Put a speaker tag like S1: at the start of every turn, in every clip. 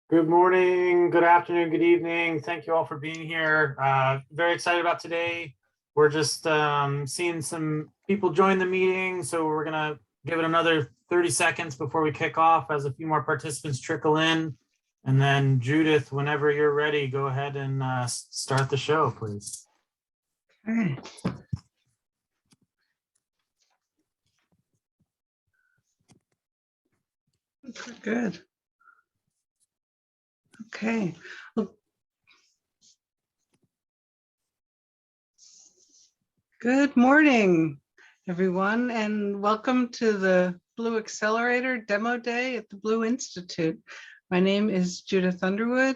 S1: Good morning, good afternoon, good evening. Thank you all for being here. Very excited about today. We're just seeing some people join the meeting, so we're gonna give it another 30 seconds before we kick off as a few more participants trickle in. And then Judith, whenever you're ready, go ahead and start the show, please.
S2: Okay. Good. Okay. Well, good morning, everyone, and welcome to the Blue Accelerator Demo Day at the Blue Institute. My name is Judith Underwood.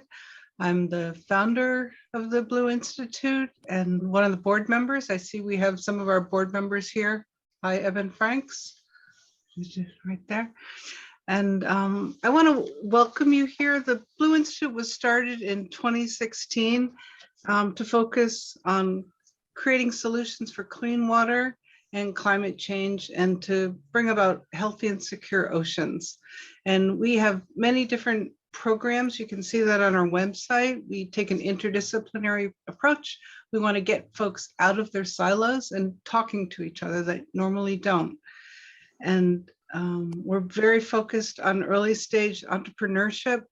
S2: I'm the founder of the Blue Institute and one of the board members. I see we have some of our board members here. Hi, Evan Franks, right there. And I want to welcome you here. The Blue Institute was started in 2016 to focus on creating solutions for clean water and climate change and to bring about healthy and secure oceans. And we have many different programs. You can see that on our website. We take an interdisciplinary approach. We want to get folks out of their silos and talking to each other that normally don't. And we're very focused on early stage entrepreneurship.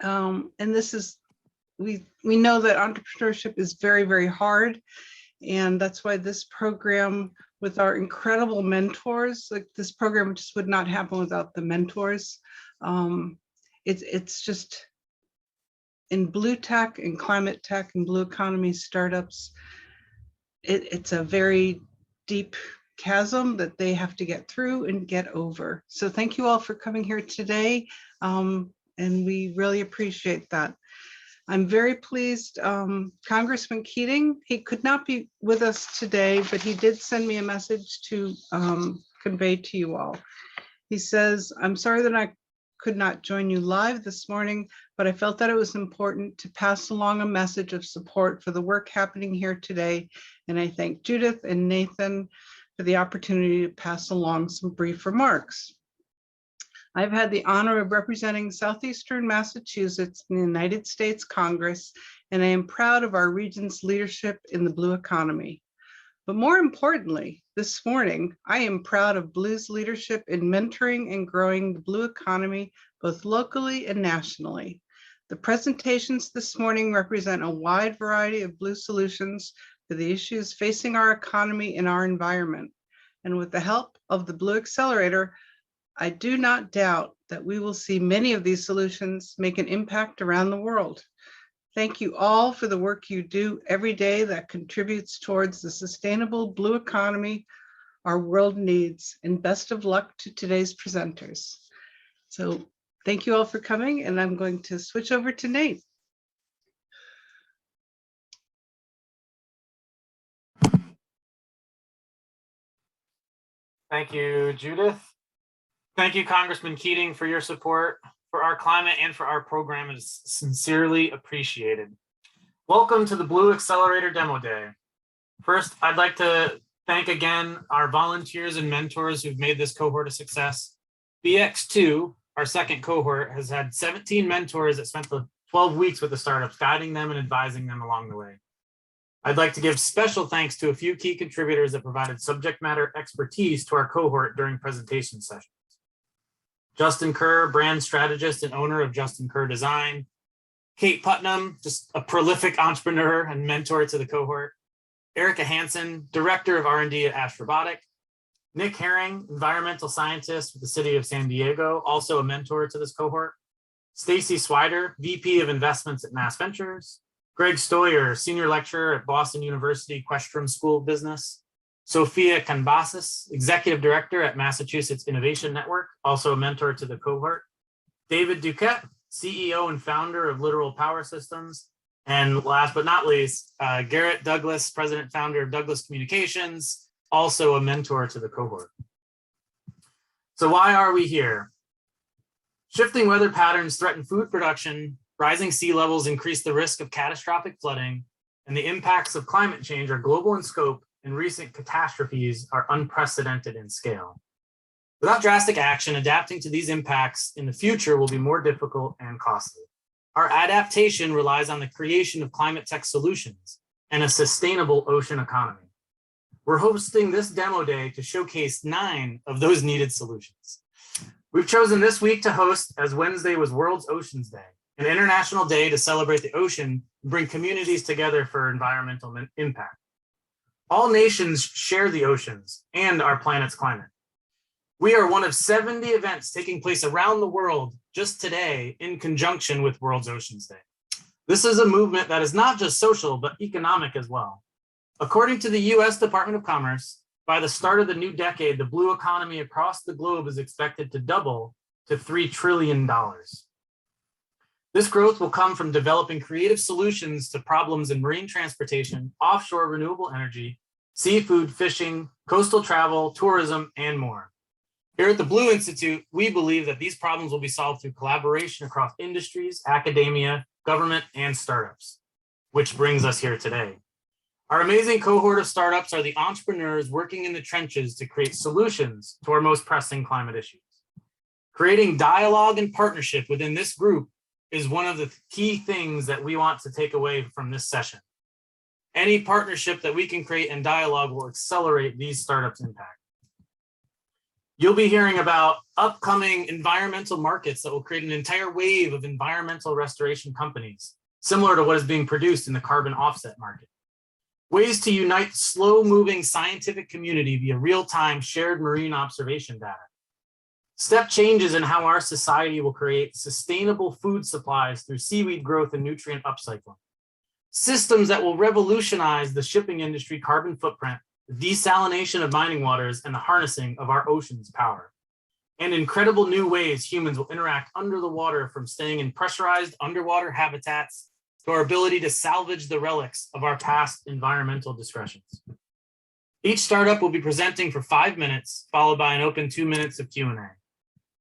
S2: And this is, we know that entrepreneurship is very, very hard. And that's why this program with our incredible mentors, like this program just would not happen without the mentors. It's just in blue tech and climate tech and blue economy startups, it's a very deep chasm that they have to get through and get over. So thank you all for coming here today. And we really appreciate that. I'm very pleased. Congressman Keating, he could not be with us today, but he did send me a message to convey to you all. He says, I'm sorry that I could not join you live this morning, but I felt that it was important to pass along a message of support for the work happening here today. And I thank Judith and Nathan for the opportunity to pass along some brief remarks. I've had the honor of representing Southeastern Massachusetts in the United States Congress, and I am proud of our region's leadership in the blue economy. But more importantly, this morning, I am proud of Blue's leadership in mentoring and growing the blue economy, both locally and nationally. The presentations this morning represent a wide variety of blue solutions for the issues facing our economy and our environment. And with the help of the Blue Accelerator, I do not doubt that we will see many of these solutions make an impact around the world. Thank you all for the work you do every day that contributes towards the sustainable blue economy our world needs, and best of luck to today's presenters. So thank you all for coming, and I'm going to switch over to Nate.
S1: Thank you, Judith. Thank you, Congressman Keating, for your support for our climate and for our program. It is sincerely appreciated. Welcome to the Blue Accelerator Demo Day. First, I'd like to thank again our volunteers and mentors who've made this cohort a success. BX2, our second cohort, has had 17 mentors that spent the 12 weeks with the startups, guiding them and advising them along the way. I'd like to give special thanks to a few key contributors that provided subject matter expertise to our cohort during presentation sessions. Justin Kerr, brand strategist and owner of Justin Kerr Design. Kate Putnam, just a prolific entrepreneur and mentor to the cohort. Erica Hansen, director of R&D at Ash Robotic. Nick Herring, environmental scientist with the city of San Diego, also a mentor to this cohort. Stacy Swider, VP of investments at Mass Ventures. Greg Stoyer, senior lecturer at Boston University Questrom School of Business. Sophia Canbasis, executive director at Massachusetts Innovation Network, also a mentor to the cohort. David Duquette, CEO and founder of Literal Power Systems. And last but not least, Garrett Douglas, president founder of Douglas Communications, also a mentor to the cohort. So why are we here? Shifting weather patterns threaten food production, rising sea levels increase the risk of catastrophic flooding, and the impacts of climate change are global in scope, and recent catastrophes are unprecedented in scale. Without drastic action, adapting to these impacts in the future will be more difficult and costly. Our adaptation relies on the creation of climate tech solutions and a sustainable ocean economy. We're hosting this demo day to showcase 9 of those needed solutions. We've chosen this week to host, as Wednesday was World Oceans Day, an international day to celebrate the ocean and bring communities together for environmental impact. All nations share the oceans and our planet's climate. We are one of 70 events taking place around the world just today in conjunction with World Oceans Day. This is a movement that is not just social, but economic as well. According to the US Department of Commerce, by the start of the new decade, the blue economy across the globe is expected to double to $3 trillion. This growth will come from developing creative solutions to problems in marine transportation, offshore renewable energy, seafood, fishing, coastal travel, tourism, and more. Here at the Blue Institute, we believe that these problems will be solved through collaboration across industries, academia, government, and startups, which brings us here today. Our amazing cohort of startups are the entrepreneurs working in the trenches to create solutions to our most pressing climate issues. Creating dialogue and partnership within this group is one of the key things that we want to take away from this session. Any partnership that we can create in dialogue will accelerate these startups' impact. You'll be hearing about upcoming environmental markets that will create an entire wave of environmental restoration companies, similar to what is being produced in the carbon offset market. Ways to unite slow-moving scientific community via real-time shared marine observation data. Step changes in how our society will create sustainable food supplies through seaweed growth and nutrient upcycling. Systems that will revolutionize the shipping industry carbon footprint, the desalination of mining waters, and the harnessing of our ocean's power. And incredible new ways humans will interact under the water, from staying in pressurized underwater habitats to our ability to salvage the relics of our past environmental discretions. Each startup will be presenting for 5 minutes, followed by an open 2 minutes of Q&A.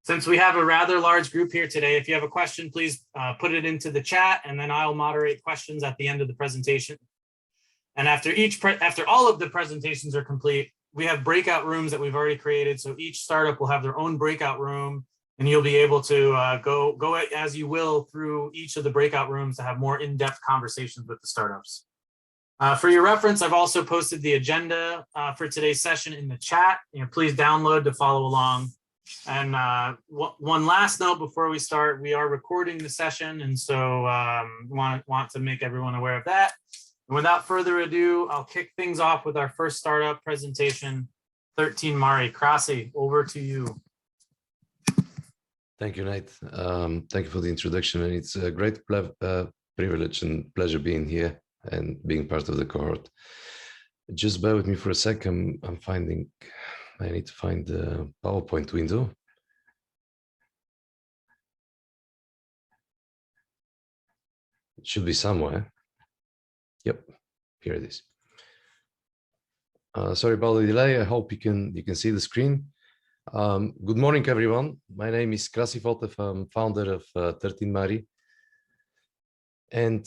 S1: Since we have a rather large group here today, if you have a question, please put it into the chat, and then I'll moderate questions at the end of the presentation. And after all of the presentations are complete, we have breakout rooms that we've already created. So each startup will have their own breakout room, and you'll be able to go as you will through each of the breakout rooms to have more in-depth conversations with the startups. For your reference, I've also posted the agenda for today's session in the chat. Please download to follow along. And one last note before we start, we are recording the session, and so want to make everyone aware of that. And without further ado, I'll kick things off with our first startup presentation, 13 Mari. Krasi, over to you.
S3: Thank you, Nate. Thank you for the introduction, and it's a great privilege and pleasure being here and being part of the cohort. Just bear with me for a second. I need to find the PowerPoint window. It should be somewhere. Yep, here it is. Sorry about the delay. I hope you can see the screen. Good morning, everyone. My name is Krasi Fotev. I'm founder of 13 Mari. And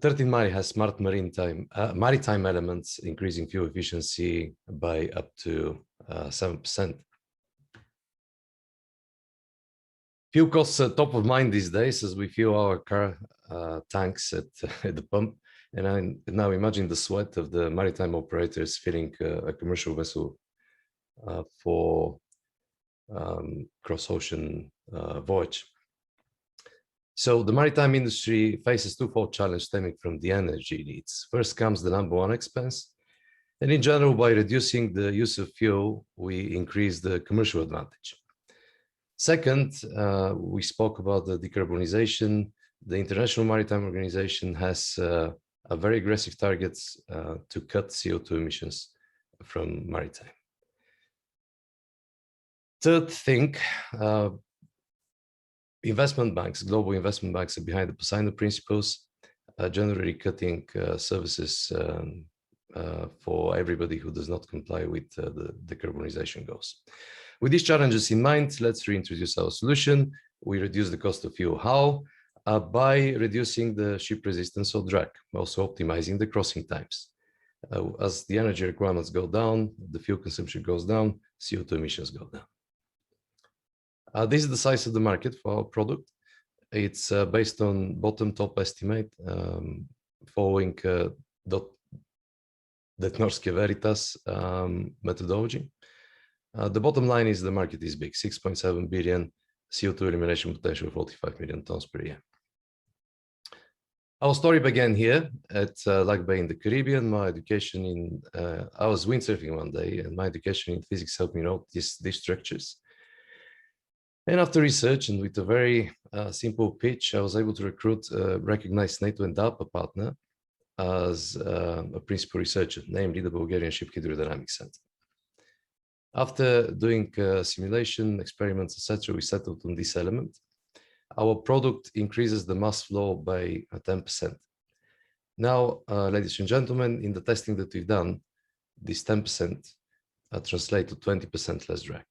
S3: 13 Mari has smart maritime elements, increasing fuel efficiency by up to 7%. Fuel costs are top of mind these days as we fuel our car tanks at the pump. And I now imagine the sweat of the maritime operators filling a commercial vessel for cross-ocean voyage. So the maritime industry faces twofold challenge stemming from the energy needs. First comes the number one expense. And in general, by reducing the use of fuel, we increase the commercial advantage. Second, we spoke about the decarbonization. The International Maritime Organization has a very aggressive targets to cut CO2 emissions from maritime. Third thing, investment banks, global investment banks are behind the Poseidon principles, generally cutting services for everybody who does not comply with the decarbonization goals. With these challenges in mind, let's reintroduce our solution. We reduce the cost of fuel. How? By reducing the ship resistance or drag, also optimizing the crossing times. As the energy requirements go down, the fuel consumption goes down, CO2 emissions go down. This is the size of the market for our product. It's based on bottom-top estimate following the Norske Veritas methodology. The bottom line is the market is big, 6.7 billion CO2 elimination potential, 45 million tons per year. Our story began here at Lac Bay in the Caribbean. My education in, I was windsurfing one day, and my education in physics helped me know these structures. And after research and with a very simple pitch, I was able to recruit a recognized NATO and DARPA partner as a principal researcher, namely the Bulgarian Ship Hydrodynamics Center. After doing simulation, experiments, etc., we settled on this element. Our product increases the mass flow by 10%. Now, ladies and gentlemen, in the testing that we've done, this 10% translates to 20% less drag.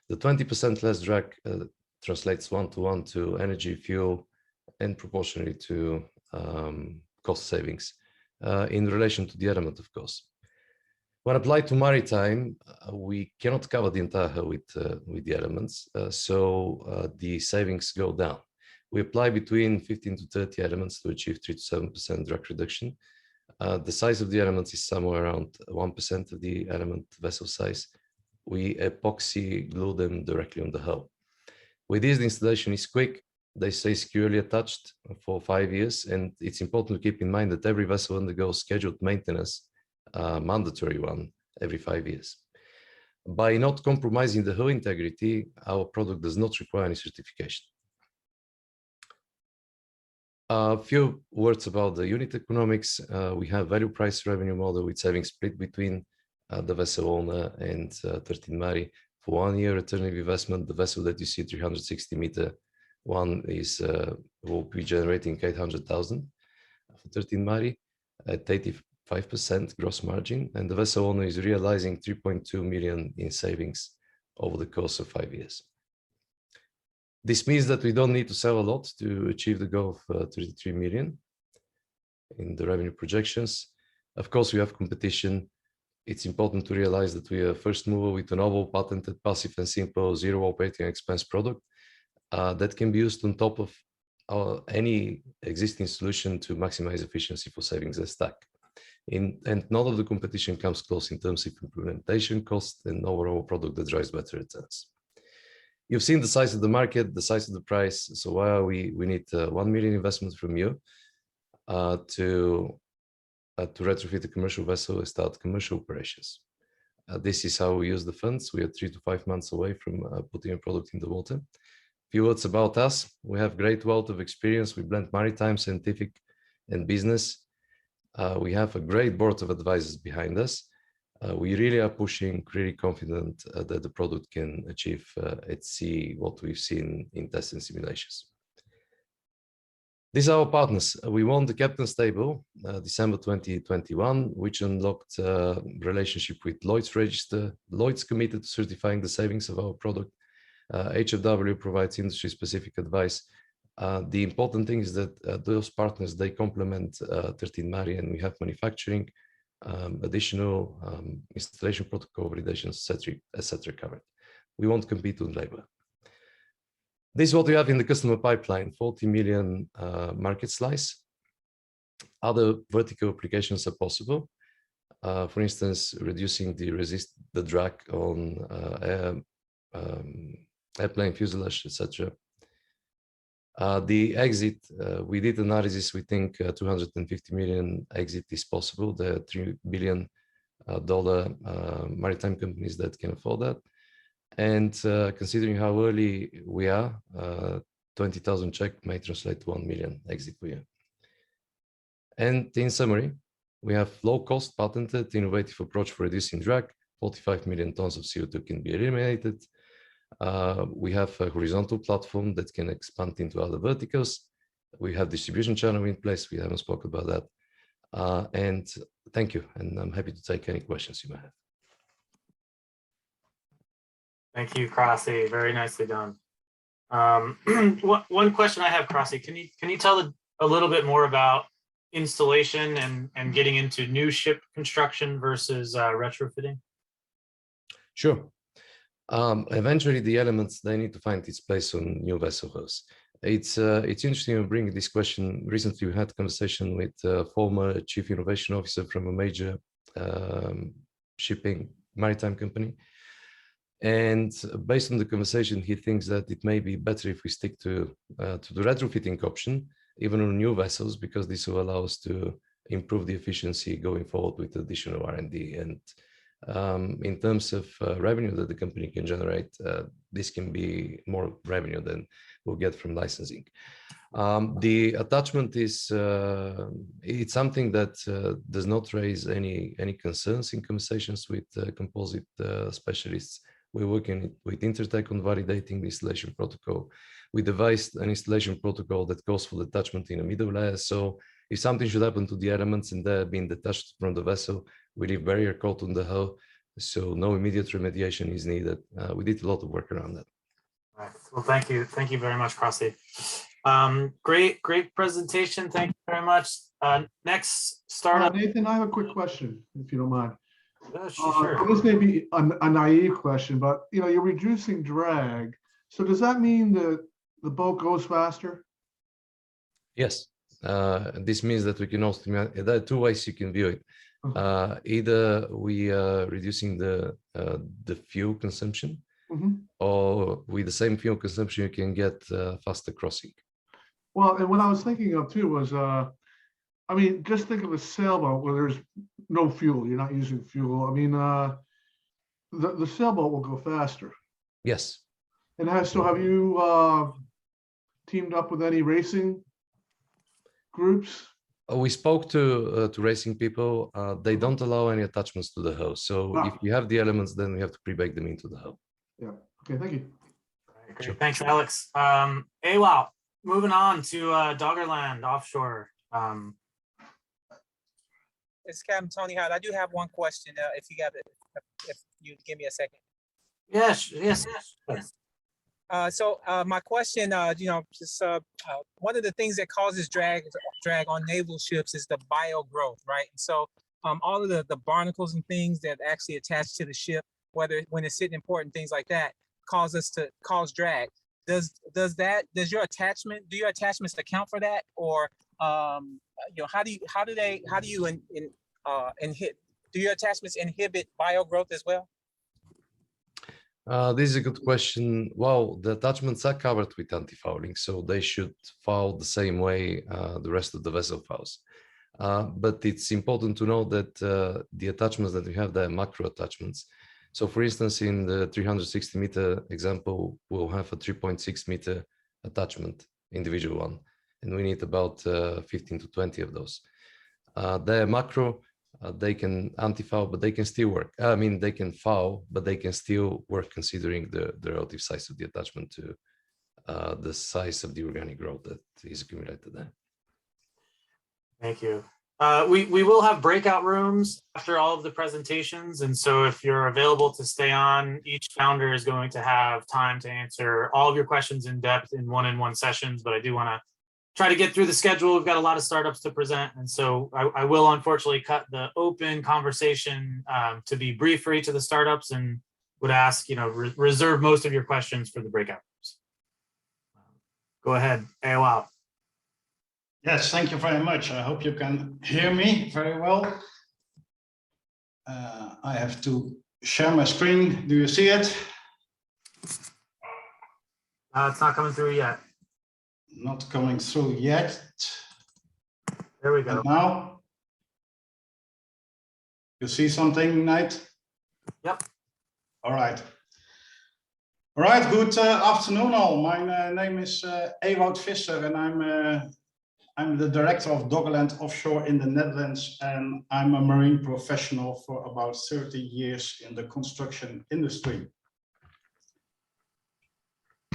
S3: The 20% less drag translates one-to-one to energy, fuel, and proportionally to cost savings in relation to the element of cost. When applied to maritime, we cannot cover the entire hull with the elements, so the savings go down. We apply between 15 to 30 elements to achieve 3 to 7% drag reduction. The size of the elements is somewhere around 1% of the element vessel size. We epoxy glue them directly on the hull. With this, the installation is quick. They stay securely attached for 5 years, and it's important to keep in mind that every vessel undergoes scheduled maintenance, mandatory one, every 5 years. By not compromising the hull integrity, our product does not require any certification. A few words about the unit economics. We have value price revenue model with savings split between the vessel owner and 13 Mari. For 1 year return of investment, the vessel that you see 360-meter one is will be generating 800,000 for 13 Mari at 85% gross margin, and the vessel owner is realizing 3.2 million in savings over the course of 5 years. This means that we don't need to sell a lot to achieve the goal of 33 million in the revenue projections. Of course, we have competition. It's important to realize that we are first mover with a novel patented passive and simple zero operating expense product that can be used on top of any existing solution to maximize efficiency for savings and stack. And none of the competition comes close in terms of implementation cost and overall product that drives better returns. You've seen the size of the market, the size of the price. So why we need 1 million investment from you to retrofit a commercial vessel and start commercial operations. This is how we use the funds. We are 3 to 5 months away from putting a product in the water. A few words about us. We have great wealth of experience. We blend maritime, scientific, and business. We have a great board of advisors behind us. We really are pushing, really confident that the product can achieve at sea what we've seen in tests and simulations. These are our partners. We won the Captain's Table December 2021, which unlocked a relationship with Lloyd's Register. Lloyd's committed to certifying the savings of our product. HFW provides industry-specific advice. The important thing is that those partners, they complement 13 Mari, and we have manufacturing, additional installation protocol validations, etc. covered. We won't compete on labor. This is what we have in the customer pipeline, 40 million market slice. Other vertical applications are possible. For instance, reducing the drag on airplane fuselage, etc. The exit, we did analysis, we think 250 million exit is possible. There are $3 billion maritime companies that can afford that. And considering how early we are, 20,000 check may translate to 1 million exit per year. And in summary, we have low cost, patented, innovative approach for reducing drag. 45 million tons of CO2 can be eliminated. We have a horizontal platform that can expand into other verticals. We have distribution channel in place. We haven't spoken about that. And thank you. And I'm happy to take any questions you may have.
S1: Thank you, Krasi. Very nicely done. One question I have, Krasi, can you tell a little bit more about installation and getting into new ship construction versus retrofitting?
S3: Sure. Eventually, the elements, they need to find its place on new vessel hulls. It's interesting to bring this question. Recently, we had a conversation with former chief innovation officer from a major shipping maritime company. And based on the conversation, he thinks that it may be better if we stick to the retrofitting option, even on new vessels, because this will allow us to improve the efficiency going forward with additional R&D. And in terms of revenue that the company can generate, this can be more revenue than we'll get from licensing. The attachment is it's something that does not raise any concerns in conversations with composite specialists. We're working with Intertek on validating the installation protocol. We devised an installation protocol that calls for the attachment in a middle layer. So if something should happen to the elements and they're being detached from the vessel, we leave barrier coat on the hull, so no immediate remediation is needed. We did a lot of work around that.
S1: All right. Well, thank you very much, Krasi. Great presentation. Thank you very much. Next startup.
S4: Nathan, I have a quick question, if you don't mind.
S1: Sure.
S4: This may be a naive question, but you're reducing drag. So does that mean that the boat goes faster?
S3: Yes. This means that we can also, there are two ways you can view it. Either we are reducing the fuel consumption, or with the same fuel consumption, you can get faster crossing. Well,
S4: and what I was thinking of too was, I mean, just think of a sailboat where there's no fuel. You're not using fuel. I mean, the sailboat will go faster.
S3: Yes.
S4: And so have you teamed up with any racing groups?
S3: We spoke to racing people. They don't allow any attachments to the hull. So if you have the elements, then we have to pre-bake them into the hull.
S4: Yeah. Okay. Thank you.
S1: Great. Sure. Thanks, Alex. Wow. Moving on to Doggerland Offshore.
S5: It's Captain Tony Howard. I do have one question. If you give me a second.
S1: Yes.
S5: So my question, just one of the things that causes drag on naval ships is the bio growth, right? And so all of the barnacles and things that actually attach to the ship, whether when it's sitting in port and things like that, cause drag. Do your attachments account for that, or do your attachments inhibit bio growth as well?
S3: This is a good question. Well, the attachments are covered with anti-fouling, so they should foul the same way the rest of the vessel fouls. But it's important to know that the attachments that we have, they're macro attachments. So for instance, in the 360-meter example, we'll have a 3.6-meter attachment, individual one, and we need about 15 to 20 of those. They're macro. They can anti-foul, but they can still work. I mean, they can foul, but they can still work considering the relative size of the attachment to the size of the organic growth that is accumulated there.
S1: Thank you. We will have breakout rooms after all of the presentations. And so if you're available to stay on, each founder is going to have time to answer all of your questions in depth in one-on-one sessions, but I do want to try to get through the schedule. We've got a lot of startups to present. And so I will unfortunately cut the open conversation to be brief for each of the startups, and would ask, reserve most of your questions for the breakout rooms. Go ahead, AOL.
S6: Yes, thank you very much. I hope you can hear me very well. I have to share my screen. Do you see it?
S1: It's not coming through yet.
S6: Not coming through yet.
S1: There we go.
S6: And now? You see something, Knight?
S1: Yep.
S6: All right. All right, good afternoon all. My name is Ewout Visser, and I'm the director of Doggerland Offshore in the Netherlands, and I'm a marine professional for about 30 years in the construction industry.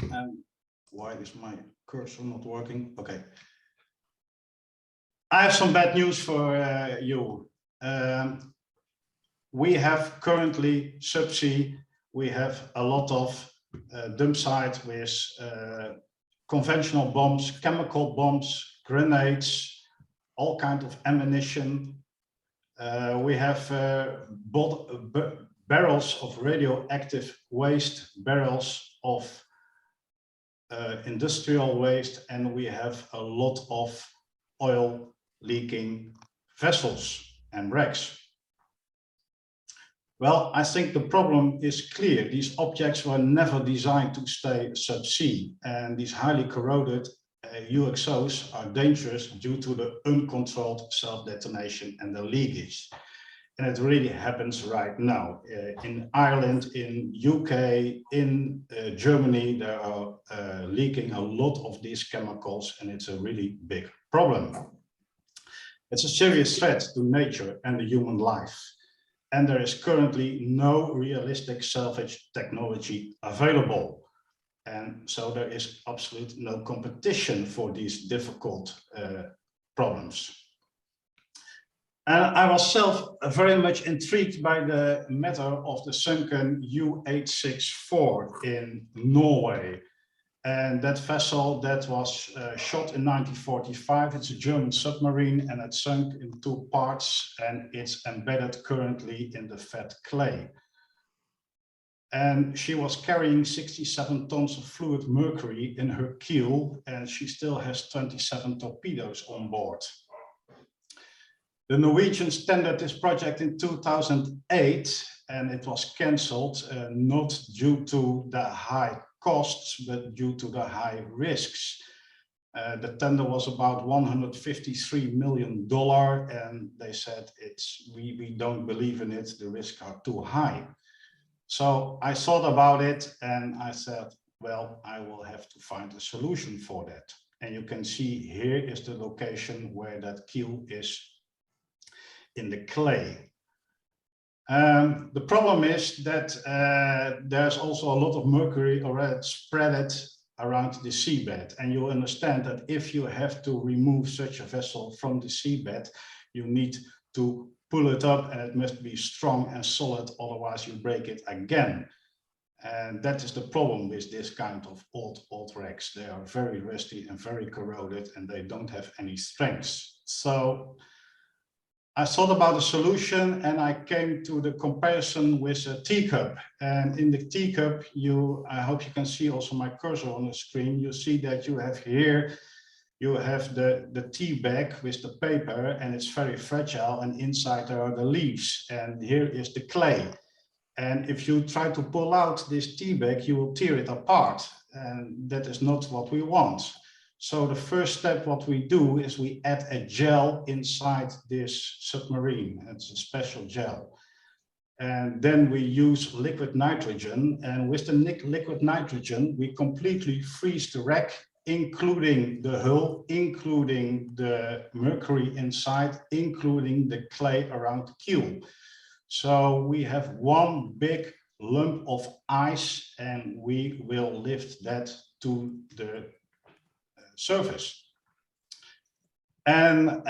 S6: And why is my cursor not working? Okay. I have some bad news for you. We have currently subsea, we have a lot of dump sites with conventional bombs, chemical bombs, grenades, all kinds of ammunition. We have barrels of radioactive waste, barrels of industrial waste, and we have a lot of oil leaking vessels and wrecks. Well, I think the problem is clear. These objects were never designed to stay subsea, and these highly corroded UXOs are dangerous due to the uncontrolled self-detonation and the leakage. And it really happens right now. In Ireland, in UK, in Germany, there are leaking a lot of these chemicals, and it's a really big problem. It's a serious threat to nature and the human life. And there is currently no realistic salvage technology available. And so there is absolutely no competition for these difficult problems. And I was very much intrigued by the matter of the sunken U-864 in Norway. And that vessel that was shot in 1945, it's a German submarine, and it sunk in 2 parts, and it's embedded currently in the fat clay. And she was carrying 67 tons of fluid mercury in her keel, and she still has 27 torpedoes on board. The Norwegians tendered this project in 2008, and it was cancelled, not due to the high costs, but due to the high risks. The tender was about $153 million, and they said we don't believe in it, the risks are too high. So I thought about it, and I said, well, I will have to find a solution for that. And you can see here is the location where that keel is in the clay. The problem is that there's also a lot of mercury already spread around the seabed, and you understand that if you have to remove such a vessel from the seabed, you need to pull it up, and it must be strong and solid, otherwise you break it again. And that is the problem with this kind of old wrecks. They are very rusty and very corroded, and they don't have any strength. So I thought about a solution, and I came to the comparison with a teacup. And in the teacup, I hope you can see also my cursor on the screen. You see that you have here, you have the tea bag with the paper, and it's very fragile, and inside there are the leaves, and here is the clay. And if you try to pull out this tea bag, you will tear it apart, and that is not what we want. So the first step, what we do is we add a gel inside this submarine. It's a special gel. And then we use liquid nitrogen. And with the liquid nitrogen, we completely freeze the wreck, including the hull, including the mercury inside, including the clay around the keel. So we have one big lump of ice, and we will lift that to the surface. And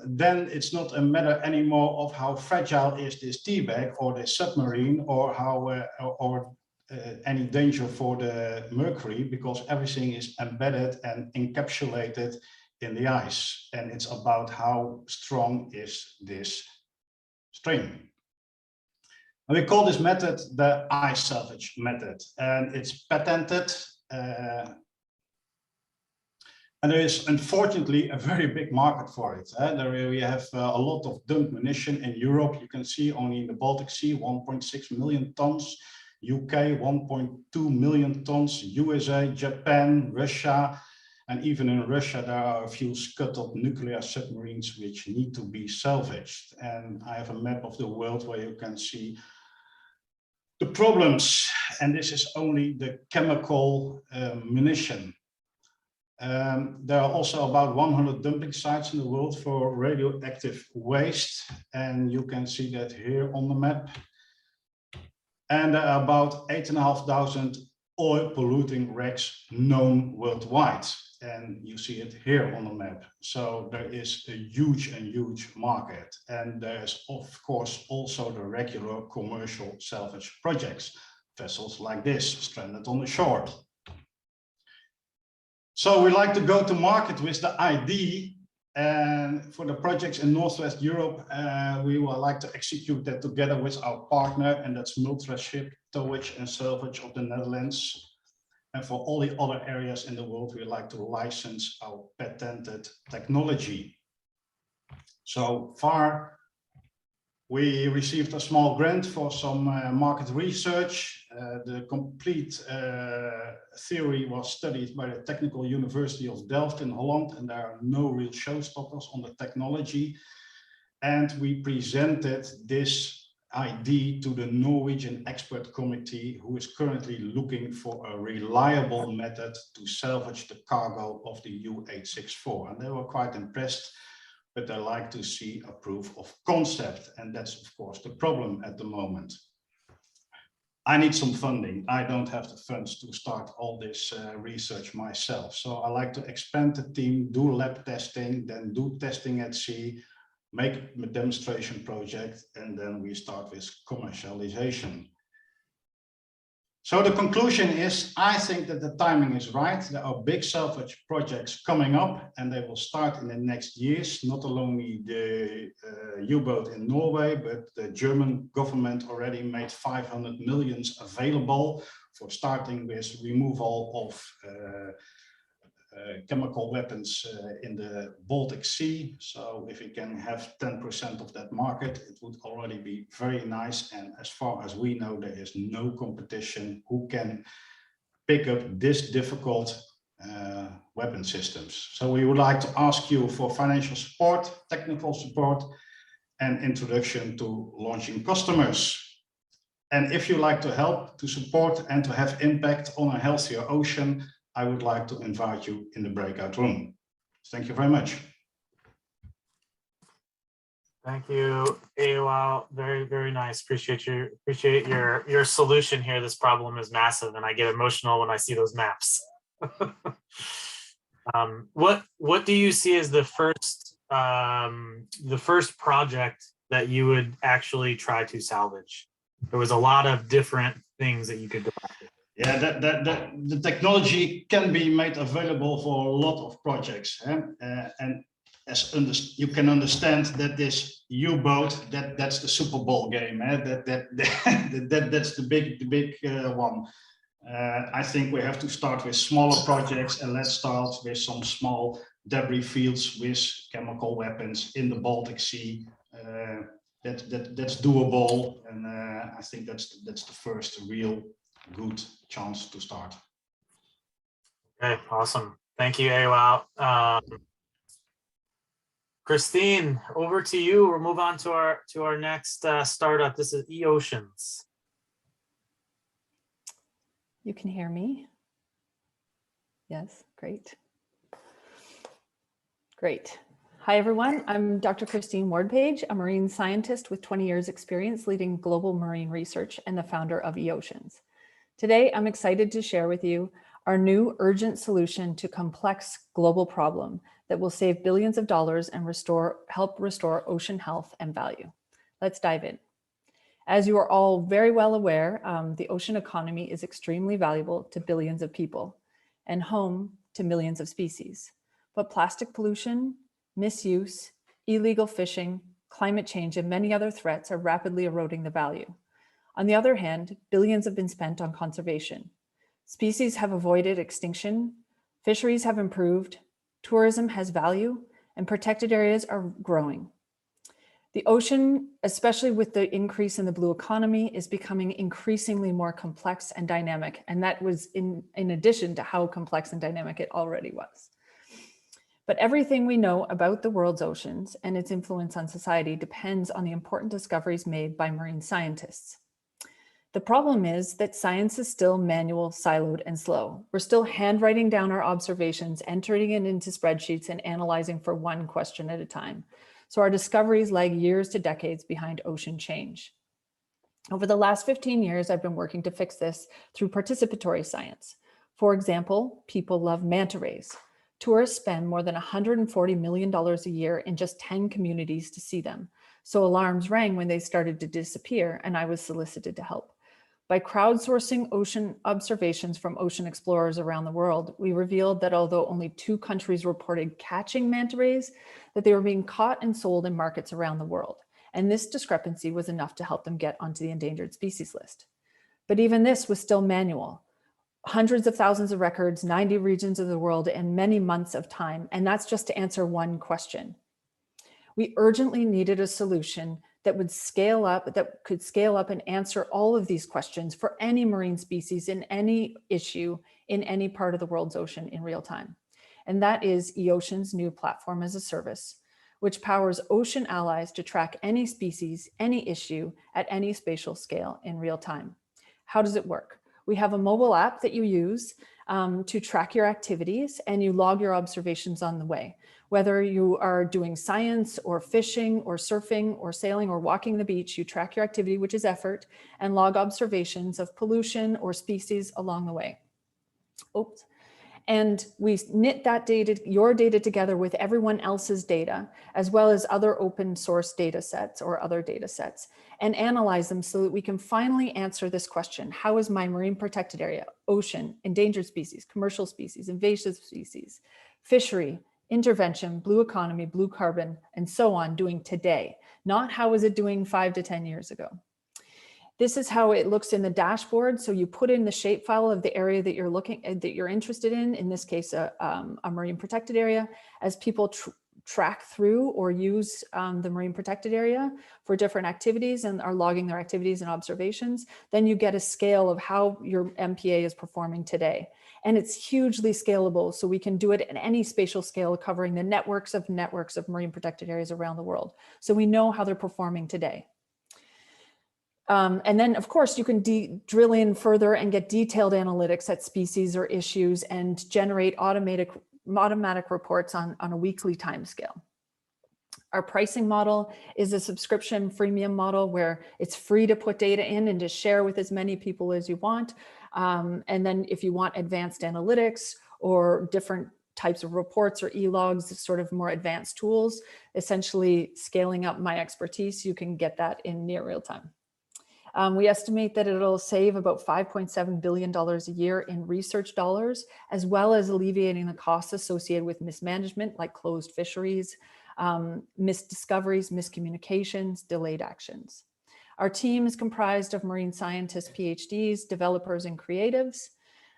S6: then it's not a matter anymore of how fragile is this tea bag or the submarine, or how any danger for the mercury, because everything is embedded and encapsulated in the ice. And it's about how strong is this string. And we call this method the ice salvage method, and it's patented. And there is, unfortunately, a very big market for it. There we have a lot of dumped munition in Europe. You can see only in the Baltic Sea, 1.6 million tons, UK, 1.2 million tons, USA, Japan, Russia, and even in Russia, there are a few scuttled nuclear submarines which need to be salvaged. And I have a map of the world where you can see the problems, and this is only the chemical munition. There are also about 100 dumping sites in the world for radioactive waste, and you can see that here on the map. And there are about 8,500 oil polluting wrecks known worldwide, and you see it here on the map. So there is a huge market, and there's of course also the regular commercial salvage projects, vessels like this stranded on the shore. So we like to go to market with the idea, And for the projects in Northwest Europe, we would like to execute that together with our partner, and that's Multraship, Towage and Salvage of the Netherlands. And for all the other areas in the world, we like to license our patented technology. So far, we received a small grant for some market research. The complete theory was studied by the Technical University of Delft in Holland, and there are no real showstoppers on the technology. And we presented this idea to the Norwegian expert committee, who is currently looking for a reliable method to salvage the cargo of the U-864. And they were quite impressed, but they like to see a proof of concept. And that's, of course, the problem at the moment. I need some funding. I don't have the funds to start all this research myself. So I like to expand the team, do lab testing, then do testing at sea, make a demonstration project, and then we start with commercialization. So the conclusion is, I think that the timing is right. There are big salvage projects coming up, and they will start in the next years. Not only the U-boat in Norway, but the German government already made 500 million available for starting with removal of chemical weapons in the Baltic Sea. So if we can have 10% of that market, it would already be very nice. And as far as we know, there is no competition who can pick up this difficult weapon systems. So we would like to ask you for financial support, technical support, and introduction to launching customers. And if you like to help, to support, and to have impact on a healthier ocean, I would like to invite you in the breakout room. Thank you very much.
S1: Thank you, AOL. Very, very nice. Appreciate your solution here. This problem is massive, and I get emotional when I see those maps. What do you see as the first project that you would actually try to salvage? There was a lot of different things that you could go after.
S6: Yeah, the technology can be made available for a lot of projects, and as you can understand that this U-boat, that's the Super Bowl game, that's the big one. I think we have to start with smaller projects, and let's start with some small debris fields with chemical weapons in the Baltic Sea. That's doable, and I think that's the first real good chance to start.
S1: Okay, awesome. Thank you, AOL. Christine, over to you. We'll move on to our next startup. This is eOceans.
S7: You can hear me? Yes, great. Great. Hi, everyone. I'm Dr. Christine Wardpage, a marine scientist with 20 years experience leading global marine research and the founder of eOceans. Today, I'm excited to share with you our new urgent solution to complex global problem that will save billions of dollars and help restore ocean health and value. Let's dive in. As you are all very well aware, the ocean economy is extremely valuable to billions of people and home to millions of species. But plastic pollution, misuse, illegal fishing, climate change, and many other threats are rapidly eroding the value. On the other hand, billions have been spent on conservation. Species have avoided extinction, fisheries have improved, tourism has value, and protected areas are growing. The ocean, especially with the increase in the blue economy, is becoming increasingly more complex and dynamic, and that was in addition to how complex and dynamic it already was. But everything we know about the world's oceans and its influence on society depends on the important discoveries made by marine scientists. The problem is that science is still manual, siloed, and slow. We're still handwriting down our observations, entering it into spreadsheets, and analyzing for one question at a time. So our discoveries lag years to decades behind ocean change. Over the last 15 years, I've been working to fix this through participatory science. For example, people love manta rays. Tourists spend more than $140 million a year in just 10 communities to see them. So alarms rang when they started to disappear, and I was solicited to help. By crowdsourcing ocean observations from ocean explorers around the world, we revealed that although only 2 countries reported catching manta rays, that they were being caught and sold in markets around the world. And this discrepancy was enough to help them get onto the endangered species list. But even this was still manual. Hundreds of thousands of records, 90 regions of the world, and many months of time. And that's just to answer one question. We urgently needed a solution that would scale up, that could scale up and answer all of these questions for any marine species in any issue in any part of the world's ocean in real time. And that is eOceans' new platform as a service, which powers ocean allies to track any species, any issue at any spatial scale in real time. How does it work? We have a mobile app that you use to track your activities, and you log your observations on the way. Whether you are doing science or fishing or surfing or sailing or walking the beach, you track your activity, which is effort, and log observations of pollution or species along the way. Oops. And we knit that data, your data, together with everyone else's data, as well as other open source data sets or other data sets, and analyze them so that we can finally answer this question: how is my marine protected area, ocean, endangered species, commercial species, invasive species, fishery, intervention, blue economy, blue carbon, and so on doing today? Not how is it doing 5 to 10 years ago. This is how it looks in the dashboard. So you put in the shapefile of the area that you're looking at, that you're interested in this case, a marine protected area. As people track through or use the marine protected area for different activities and are logging their activities and observations, then you get a scale of how your MPA is performing today. And it's hugely scalable. So we can do it at any spatial scale, covering the networks of marine protected areas around the world. So we know how they're performing today. And then, of course, you can drill in further and get detailed analytics at species or issues and generate automatic reports on a weekly timescale. Our pricing model is a subscription freemium model where it's free to put data in and to share with as many people as you want. And then if you want advanced analytics or different types of reports or e-logs, sort of more advanced tools, essentially scaling up my expertise, you can get that in near real time. We estimate that it'll save about $5.7 billion a year in research dollars, as well as alleviating the costs associated with mismanagement, like closed fisheries, missed discoveries, miscommunications, delayed actions. Our team is comprised of marine scientists, PhDs, developers, and creatives.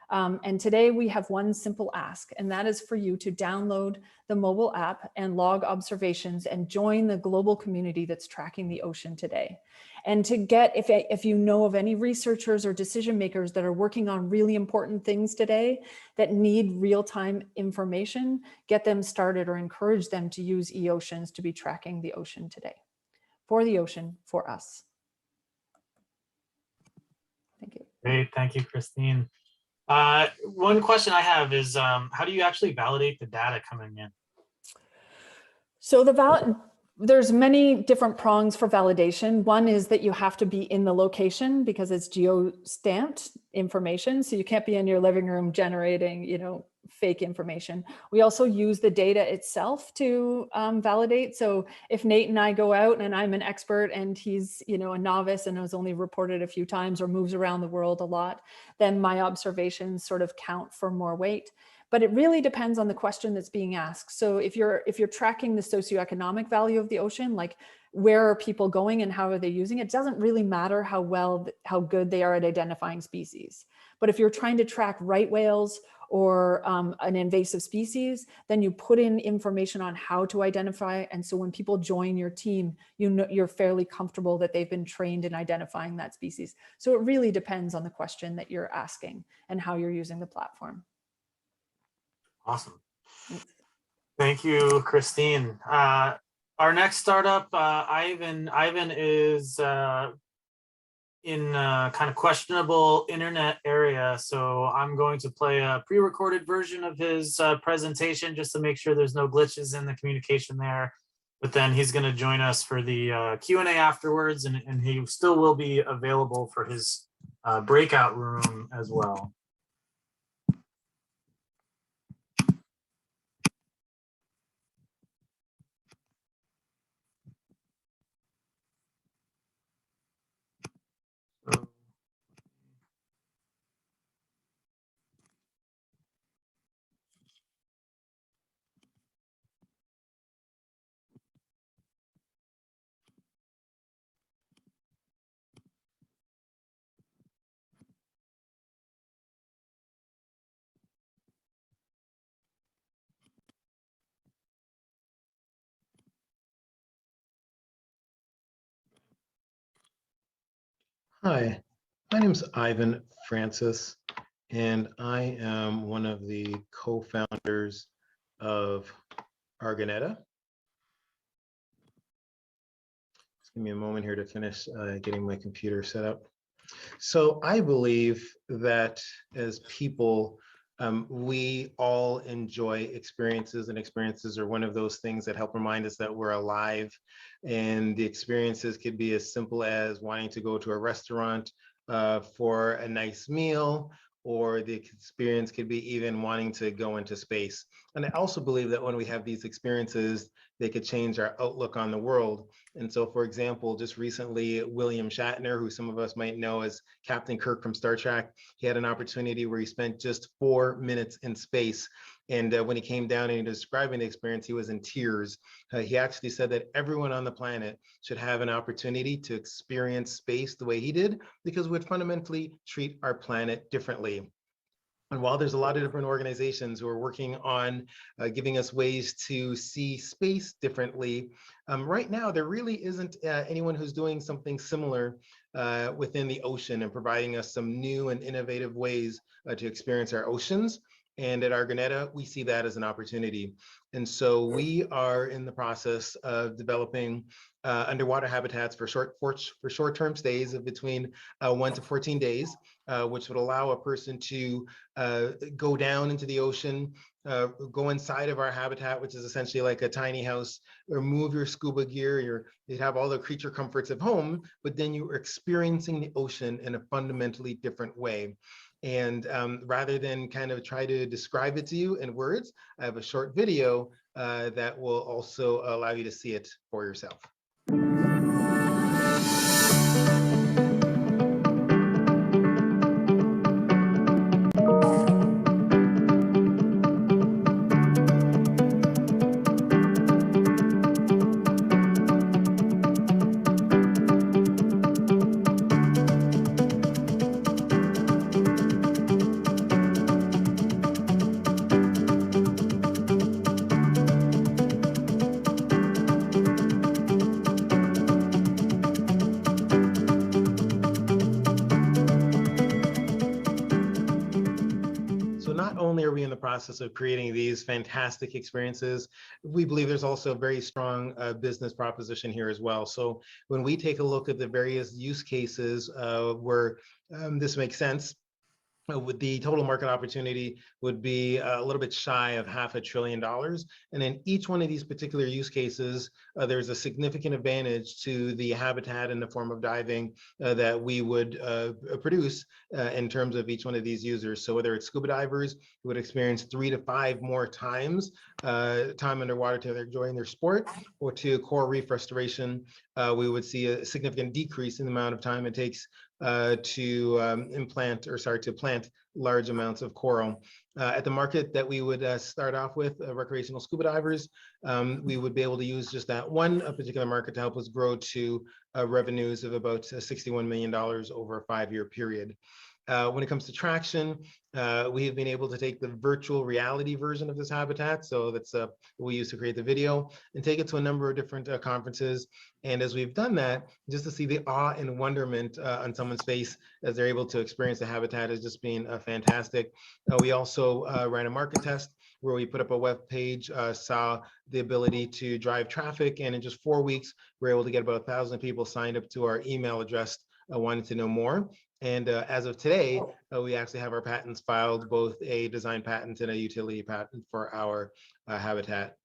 S7: And today we have one simple ask, and that is for you to download the mobile app and log observations and join the global community that's tracking the ocean today. And to get, if you know of any researchers or decision makers that are working on really important things today that need real-time information, get them started or encourage them to use eOceans to be tracking the ocean today. For the ocean, for us. Thank you.
S1: Great, thank you, Christine. One question I have is, how do you actually validate the data coming in?
S7: So there's many different prongs for validation. One is that you have to be in the location because it's geo-stamped information. So you can't be in your living room generating, fake information. We also use the data itself to validate. So if Nate and I go out and I'm an expert and he's, a novice and has only reported a few times or moves around the world a lot, then my observations sort of count for more weight. But it really depends on the question that's being asked. So if you're tracking the socioeconomic value of the ocean, like where are people going and how are they using it, doesn't really matter how good they are at identifying species. But if you're trying to track right whales or an invasive species, then you put in information on how to identify. And so when people join your team, you're fairly comfortable that they've been trained in identifying that species. So it really depends on the question that you're asking and how you're using the platform.
S1: Awesome. Thank you, Christine. Our next startup, Ivan is in a kind of questionable internet area. So I'm going to play a pre-recorded version of his presentation just to make sure there's no glitches in the communication there. But then he's going to join us for the Q&A afterwards, and he still will be available for his breakout room as well.
S8: Hi, my name is Ivan Francis, and I am one of the co-founders of Argoneta. Just give me a moment here to finish getting my computer set up. So I believe that as people, we all enjoy experiences, and experiences are one of those things that help remind us that we're alive. And the experiences could be as simple as wanting to go to a restaurant for a nice meal, or the experience could be even wanting to go into space. And I also believe that when we have these experiences, they could change our outlook on the world. And so, for example, just recently, William Shatner, who some of us might know as Captain Kirk from Star Trek, he had an opportunity where he spent just 4 minutes in space. And when he came down and he was describing the experience, he was in tears. He actually said that everyone on the planet should have an opportunity to experience space the way he did, because we'd fundamentally treat our planet differently. And while there's a lot of different organizations who are working on giving us ways to see space differently, right now there really isn't anyone who's doing something similar within the ocean and providing us some new and innovative ways to experience our oceans. And at Argoneta, we see that as an opportunity. And so we are in the process of developing underwater habitats for short-term stays of between 1 to 14 days, which would allow a person to go down into the ocean, go inside of our habitat, which is essentially like a tiny house, remove your scuba gear, you'd have all the creature comforts of home, but then you're experiencing the ocean in a fundamentally different way. And rather than kind of try to describe it to you in words, I have a short video that will also allow you to see it for yourself. So not only are we in the process of creating these fantastic experiences, we believe there's also a very strong business proposition here as well. So when we take a look at the various use cases where this makes sense, with the total market opportunity would be a little bit shy of $500 billion. And in each one of these particular use cases, there's a significant advantage to the habitat in the form of diving that we would produce in terms of each one of these users. So whether it's scuba divers who would experience 3 to 5 more times time underwater to enjoying their sport, or to coral reef restoration, we would see a significant decrease in the amount of time it takes to plant large amounts of coral. At the market that we would start off with, recreational scuba divers, we would be able to use just that one particular market to help us grow to revenues of about $61 million over a 5-year period. When it comes to traction, we have been able to take the virtual reality version of this habitat, so that's what we use to create the video, and take it to a number of different conferences. And as we've done that, just to see the awe and wonderment on someone's face as they're able to experience the habitat has just been fantastic. We also ran a market test where we put up a web page, saw the ability to drive traffic, and in just 4 weeks, we were able to get about 1,000 people signed up to our email address wanting to know more. And as of today, we actually have our patents filed, both a design patent and a utility patent for our habitat.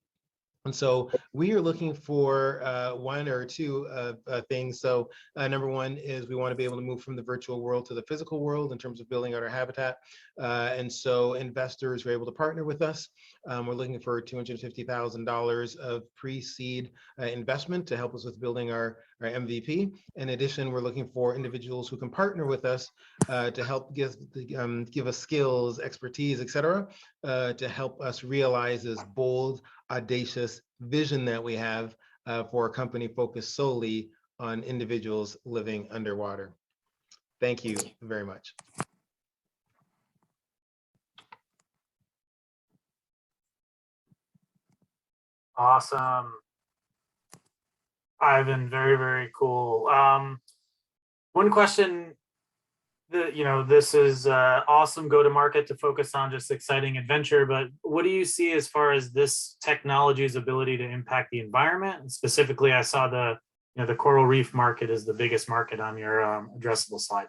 S8: And so we are looking for 1 or 2 things. So number 1 is we want to be able to move from the virtual world to the physical world in terms of building out our habitat. And so investors are able to partner with us. We're looking for $250,000 of pre-seed investment to help us with building our MVP. In addition, we're looking for individuals who can partner with us to help give us skills, expertise, et cetera, to help us realize this bold, audacious vision that we have for a company focused solely on individuals living underwater. Thank you very much.
S1: Awesome. Ivan, very, very cool. One question that, this is awesome go-to-market to focus on just exciting adventure, but what do you see as far as this technology's ability to impact the environment? And specifically, I saw the coral reef market is the biggest market on your addressable slide.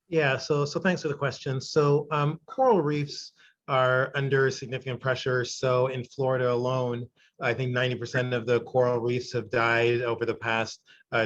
S8: Yeah, so thanks for the question. So coral reefs are under significant pressure. So in Florida alone, I think 90% of the coral reefs have died over the past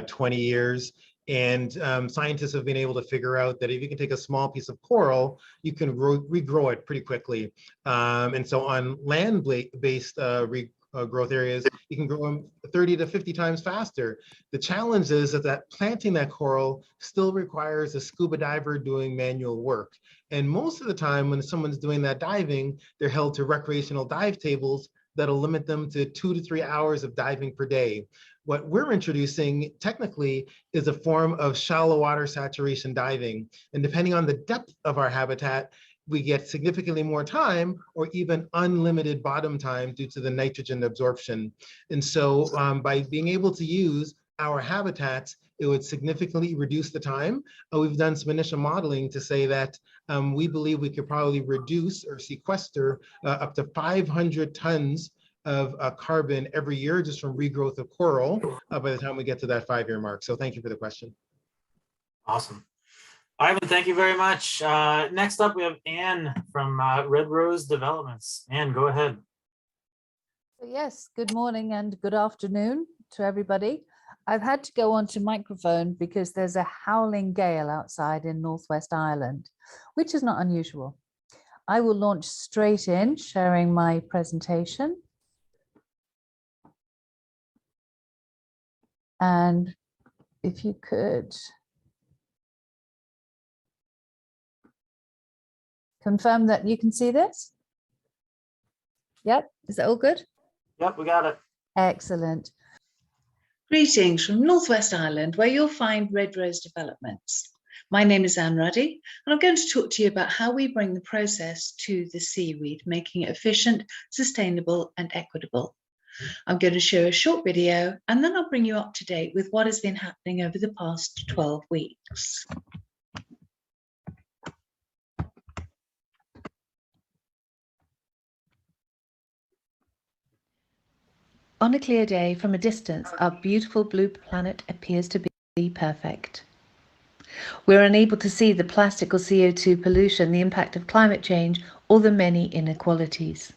S8: 20 years. And scientists have been able to figure out that if you can take a small piece of coral, you can regrow it pretty quickly. And so on land-based growth areas, you can grow them 30 to 50 times faster. The challenge is that planting that coral still requires a scuba diver doing manual work. And most of the time when someone's doing that diving, they're held to recreational dive tables that'll limit them to 2 to 3 hours of diving per day. What we're introducing technically is a form of shallow water saturation diving. And depending on the depth of our habitat, we get significantly more time or even unlimited bottom time due to the nitrogen absorption. And so by being able to use our habitats, it would significantly reduce the time. We've done some initial modeling to say that we believe we could probably reduce or sequester up to 500 tons of carbon every year just from regrowth of coral by the time we get to that 5-year mark. So thank you for the question.
S1: Awesome. Ivan, thank you very much. Next up, we have Anne from Red Rose Developments. Anne, go ahead.
S9: Yes, good morning and good afternoon to everybody. I've had to go onto microphone because there's a howling gale outside in Northwest Ireland, which is not unusual. I will launch straight in, sharing my presentation. And if you could confirm that you can see this. Yep, is that all good?
S1: Yep, we got it.
S9: Excellent.
S10: Greetings from Northwest Ireland, where you'll find Red Rose Developments. My name is Anne Ruddy, and I'm going to talk to you about how we bring the process to the seaweed, making it efficient, sustainable, and equitable. I'm going to show a short video, and then I'll bring you up to date with what has been happening over the past 12 weeks. On a clear day from a distance, our beautiful blue planet appears to be perfect. We're unable to see the plastic or CO2 pollution, the impact of climate change, or the many inequalities.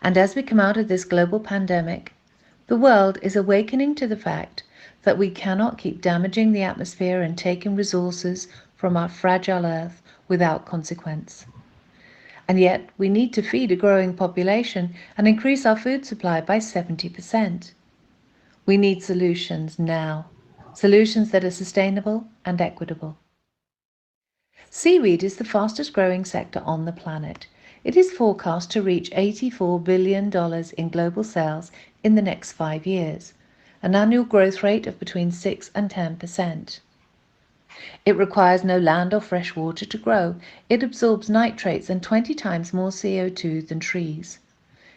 S10: And as we come out of this global pandemic, the world is awakening to the fact that we cannot keep damaging the atmosphere and taking resources from our fragile Earth without consequence. And yet we need to feed a growing population and increase our food supply by 70%. We need solutions now, solutions that are sustainable and equitable. Seaweed is the fastest growing sector on the planet. It is forecast to reach $84 billion in global sales in the next 5 years, an annual growth rate of between 6 and 10%. It requires no land or fresh water to grow. It absorbs nitrates and 20 times more CO2 than trees.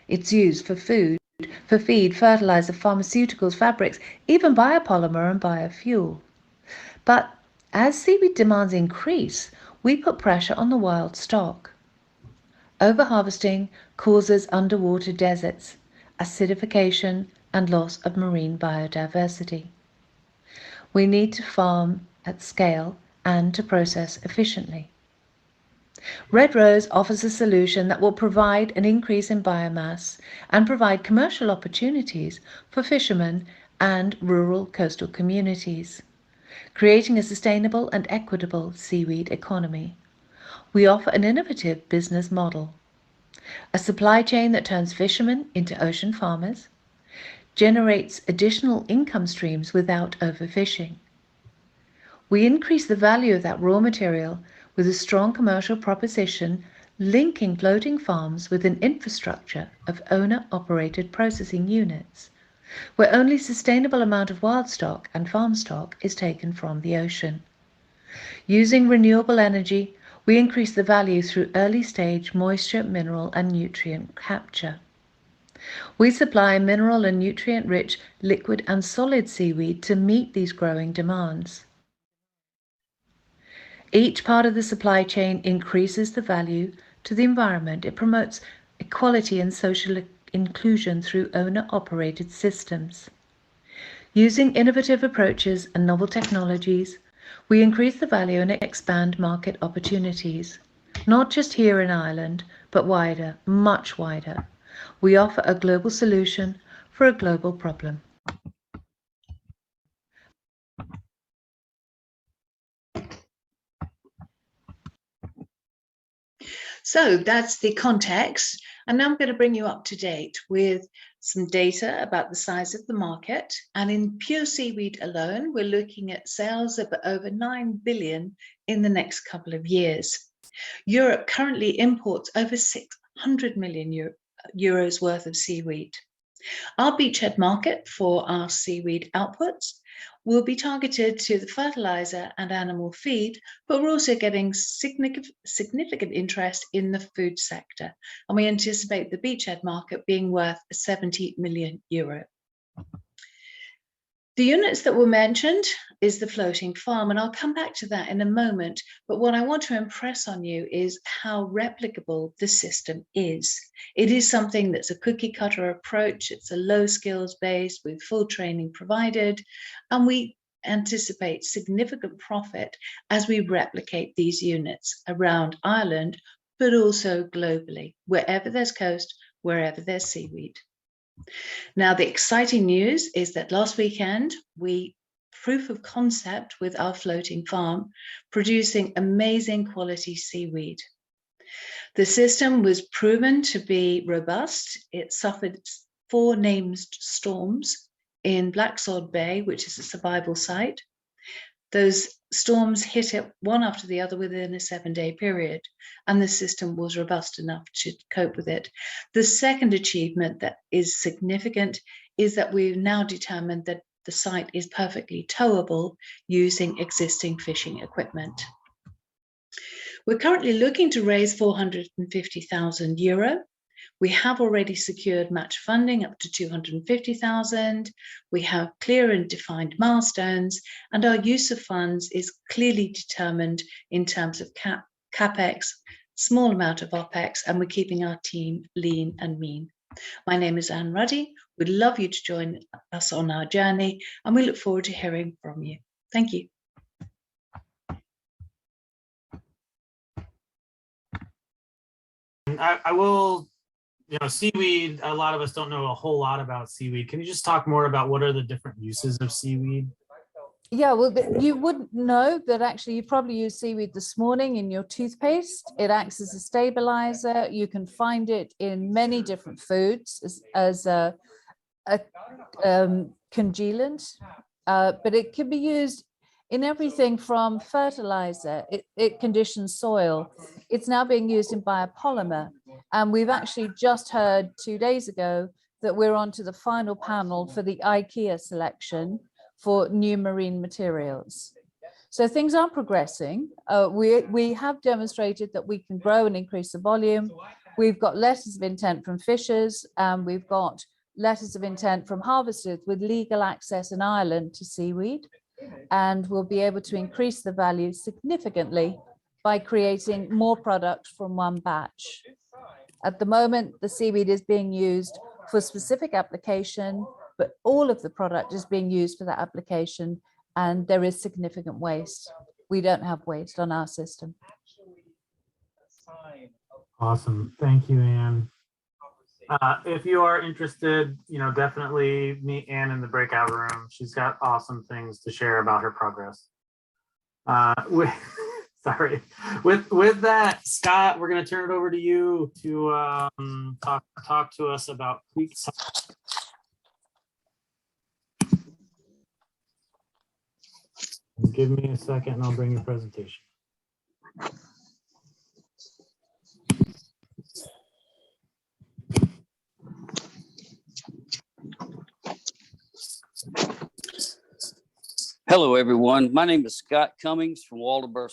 S10: It's used for food, for feed, fertilizer, pharmaceuticals, fabrics, even biopolymer and biofuel. But as seaweed demands increase, we put pressure on the wild stock. Overharvesting causes underwater deserts, acidification, and loss of marine biodiversity. We need to farm at scale and to process efficiently. Red Rose offers a solution that will provide an increase in biomass and provide commercial opportunities for fishermen and rural coastal communities, creating a sustainable and equitable seaweed economy. We offer an innovative business model, a supply chain that turns fishermen into ocean farmers, generates additional income streams without overfishing. We increase the value of that raw material with a strong commercial proposition linking floating farms with an infrastructure of owner-operated processing units, where only sustainable amount of wild stock and farm stock is taken from the ocean. Using renewable energy, we increase the value through early-stage moisture, mineral, and nutrient capture. We supply mineral and nutrient-rich liquid and solid seaweed to meet these growing demands. Each part of the supply chain increases the value to the environment. It promotes equality and social inclusion through owner-operated systems. Using innovative approaches and novel technologies, we increase the value and expand market opportunities, not just here in Ireland, but wider, much wider. We offer a global solution for a global problem. So that's the context. And now I'm going to bring you up to date with some data about the size of the market. And in pure seaweed alone, we're looking at sales of over 9 billion in the next couple of years. Europe currently imports over 600 million euros worth of seaweed. Our beachhead market for our seaweed outputs will be targeted to the fertilizer and animal feed, but we're also getting significant interest in the food sector. And we anticipate the beachhead market being worth 70 million euro. The units that were mentioned is the floating farm, and I'll come back to that in a moment. But what I want to impress on you is how replicable the system is. It is something that's a cookie cutter approach. It's a low skills base with full training provided, and we anticipate significant profit as we replicate these units around Ireland, but also globally, wherever there's coast, wherever there's seaweed. Now, the exciting news is that last weekend, we proof of concept with our floating farm, producing amazing quality seaweed. The system was proven to be robust. It suffered 4 named storms in Blacksod Bay, which is a survival site. Those storms hit it one after the other within a 7-day period, and the system was robust enough to cope with it. The second achievement that is significant is that we've now determined that the site is perfectly towable using existing fishing equipment. We're currently looking to raise 450,000 euro. We have already secured match funding up to 250,000. We have clear and defined milestones, and our use of funds is clearly determined in terms of CapEx, small amount of OpEx, and we're keeping our team lean and mean. My name is Anne Ruddy. We'd love you to join us on our journey, and we look forward to hearing from you. Thank you.
S1: I will, seaweed, a lot of us don't know a whole lot about seaweed. Can you just talk more about what are the different uses of seaweed?
S9: Yeah, well, you wouldn't know that actually you probably used seaweed this morning in your toothpaste. It acts as a stabilizer. You can find it in many different foods as a congealant, but it can be used in everything from fertilizer. It conditions soil. It's now being used in biopolymer. And we've actually just heard 2 days ago that we're on to the final panel for the IKEA selection for new marine materials. So things are progressing. We have demonstrated that we can grow and increase the volume. We've got letters of intent from fishers, and we've got letters of intent from harvesters with legal access in Ireland to seaweed. And we'll be able to increase the value significantly by creating more product from one batch. At the moment, the seaweed is being used for specific application, but all of the product is being used for that application, and there is significant waste. We don't have waste on our system.
S1: Awesome. Thank you, Anne. If you are interested, definitely meet Anne in the breakout room. She's got awesome things to share about her progress. Sorry. With that, Scott, we're going to turn it over to you to talk to us about Creekside. Give me a second and I'll bring your presentation.
S11: Hello, everyone. My name is Scott Cummings from Waldoboro,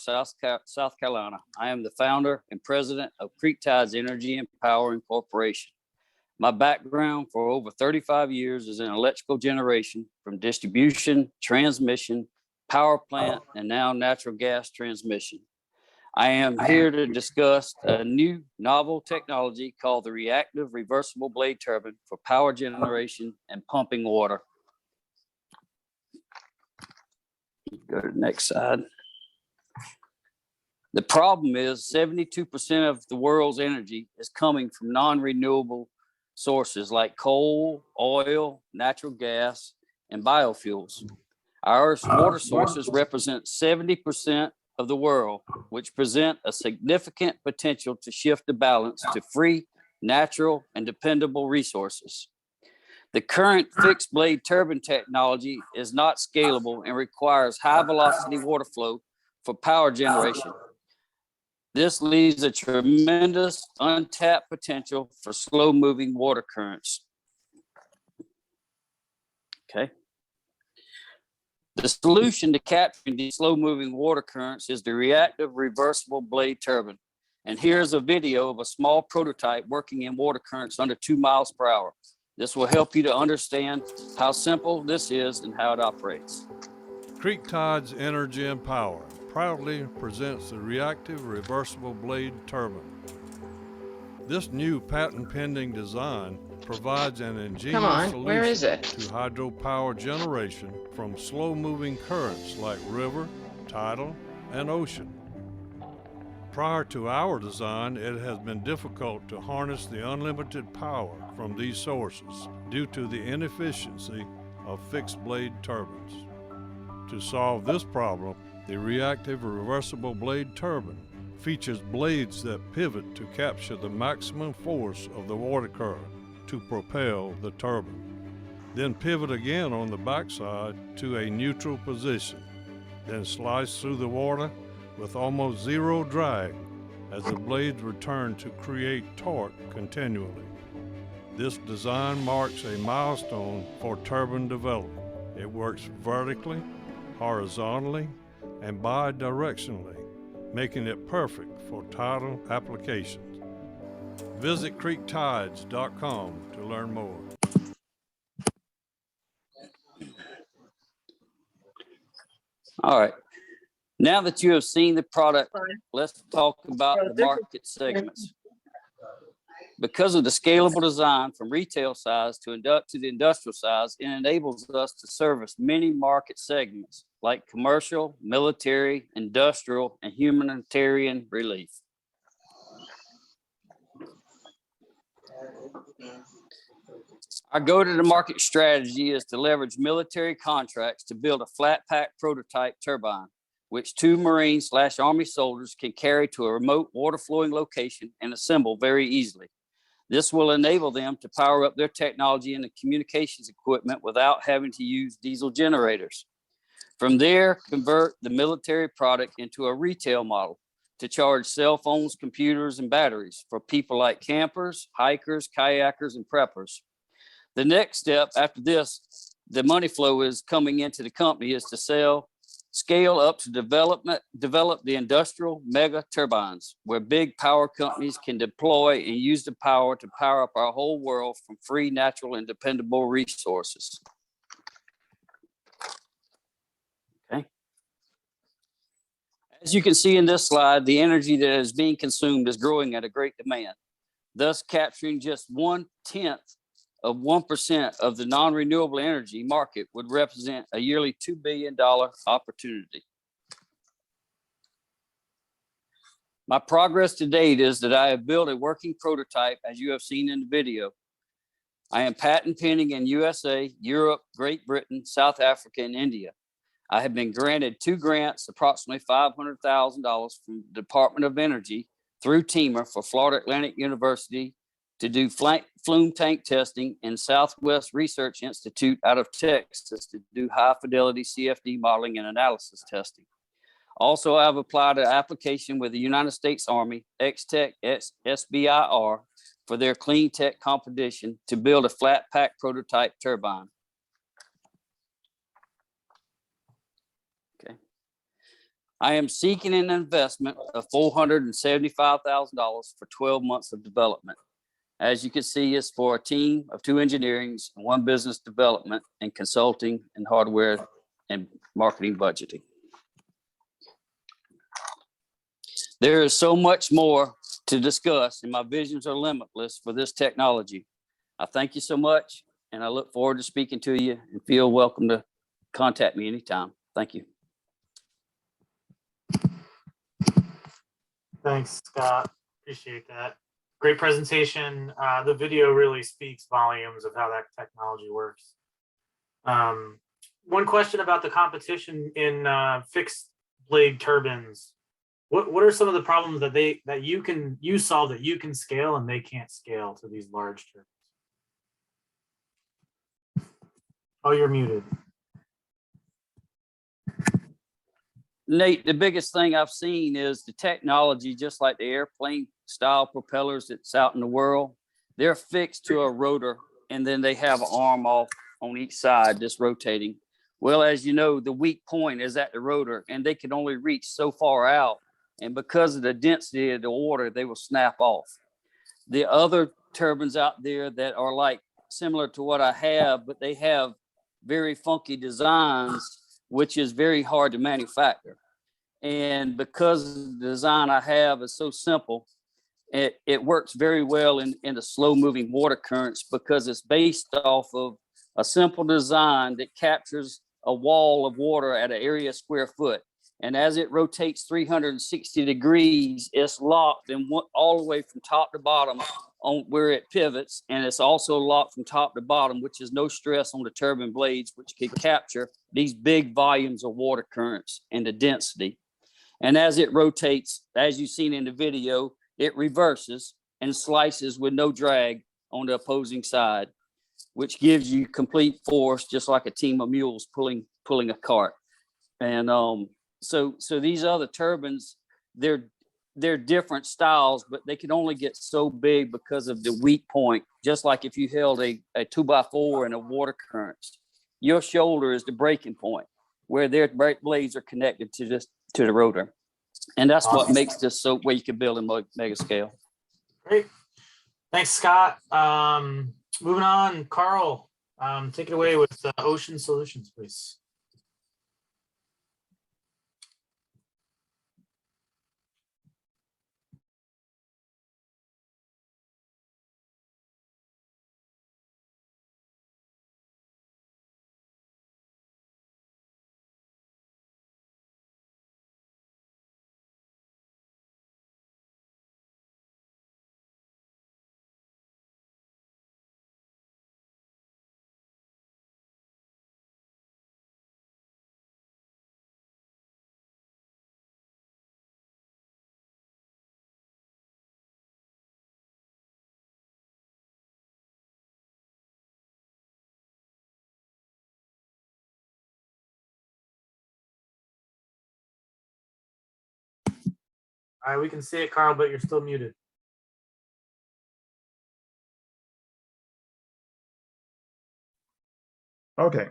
S11: South Carolina. I am the founder and president of Creektides Energy and Power Incorporation. My background for over 35 years is in electrical generation, from distribution, transmission, power plant, and now natural gas transmission. I am here to discuss a new novel technology called the reactive reversible blade turbine for power generation and pumping water. Go to the next slide. The problem is 72% of the world's energy is coming from non-renewable sources like coal, oil, natural gas, and biofuels. Our Earth's water sources represent 70% of the world, which present a significant potential to shift the balance to free, natural, and dependable resources. The current fixed blade turbine technology is not scalable and requires high velocity water flow for power generation. This leaves a tremendous untapped potential for slow moving water currents. Okay. The solution to capturing these slow moving water currents is the reactive reversible blade turbine. And here's a video of a small prototype working in water currents under 2 miles per hour. This will help you to understand how simple this is and how it operates.
S12: Creek Tides Energy and Power proudly presents the reactive reversible blade turbine. This new patent-pending design provides an ingenious solution to hydropower generation from slow-moving currents like river, tidal, and ocean. Prior to our design, it has been difficult to harness the unlimited power from these sources due to the inefficiency of fixed-blade turbines. To solve this problem, the reactive reversible blade turbine features blades that pivot to capture the maximum force of the water current to propel the turbine. Then pivot again on the backside to a neutral position. Then slice through the water with almost zero drag as the blades return to create torque continually. This design marks a milestone for turbine development. It works vertically, horizontally, and bidirectionally, making it perfect for tidal applications. Visit creektides.com to learn more.
S11: All right. Now that you have seen the product, let's talk about the market segments. Because of the scalable design from retail size to the industrial size, it enables us to service many market segments like commercial, military, industrial, and humanitarian relief. Our go-to-the-market strategy is to leverage military contracts to build a flat-pack prototype turbine, which 2 Marine/Army soldiers can carry to a remote water-flowing location and assemble very easily. This will enable them to power up their technology and the communications equipment without having to use diesel generators. From there, convert the military product into a retail model to charge cell phones, computers, and batteries for people like campers, hikers, kayakers, and preppers. The next step after this, the money flow is coming into the company, is to scale up to develop the industrial mega turbines, where big power companies can deploy and use the power to power up our whole world from free, natural, and dependable resources. Okay. As you can see in this slide, the energy that is being consumed is growing at a great demand, thus capturing just 1/10 of 1% of the non-renewable energy market would represent a yearly $2 billion opportunity. My progress to date is that I have built a working prototype, as you have seen in the video. I am patent pending in USA, Europe, Great Britain, South Africa, and India. I have been granted 2 grants, approximately $500,000 from the Department of Energy through TEMA for Florida Atlantic University to do flume tank testing, and Southwest Research Institute out of Texas to do high fidelity CFD modeling and analysis testing. Also, I've applied an application with the United States Army, X-Tech SBIR, for their clean tech competition to build a flat pack prototype turbine. Okay. I am seeking an investment of $475,000 for 12 months of development. As you can see, it's for a team of 2 engineerings, 1 business development and consulting and hardware and marketing budgeting. There is so much more to discuss, and my visions are limitless for this technology. I thank you so much, and I look forward to speaking to you, and feel welcome to contact me anytime. Thank you.
S1: Thanks, Scott. Appreciate that. Great presentation. The video really speaks volumes of how that technology works. One question about the competition in fixed blade turbines. What are some of the problems that you solve that you can scale and they can't scale to these large turbines? Oh, you're muted.
S11: Nate, the biggest thing I've seen is the technology, just like the airplane style propellers that's out in the world, they're fixed to a rotor, and then they have an arm off on each side just rotating. Well, as you know, the weak point is at the rotor, and they can only reach so far out. And because of the density of the water, they will snap off. The other turbines out there that are like similar to what I have, but they have very funky designs, which is very hard to manufacture. And because the design I have is so simple, it works very well in the slow moving water currents, because it's based off of a simple design that captures a wall of water at an area square foot. And as it rotates 360 degrees, it's locked and all the way from top to bottom on where it pivots. And it's also locked from top to bottom, which is no stress on the turbine blades, which can capture these big volumes of water currents and the density. And as it rotates, as you've seen in the video, it reverses and slices with no drag on the opposing side, which gives you complete force, just like a team of mules pulling a cart. And so these other turbines, they're different styles, but they can only get so big because of the weak point. Just like if you held a 2x4 in a water currents, your shoulder is the breaking point where their blades are connected to the rotor. And that's what makes this so where you can build a mega scale.
S1: Great. Thanks, Scott. Moving on, Carl, take it away with Ocean Solutions, please. All right, we can see it, Carl, but you're still muted.
S13: Okay.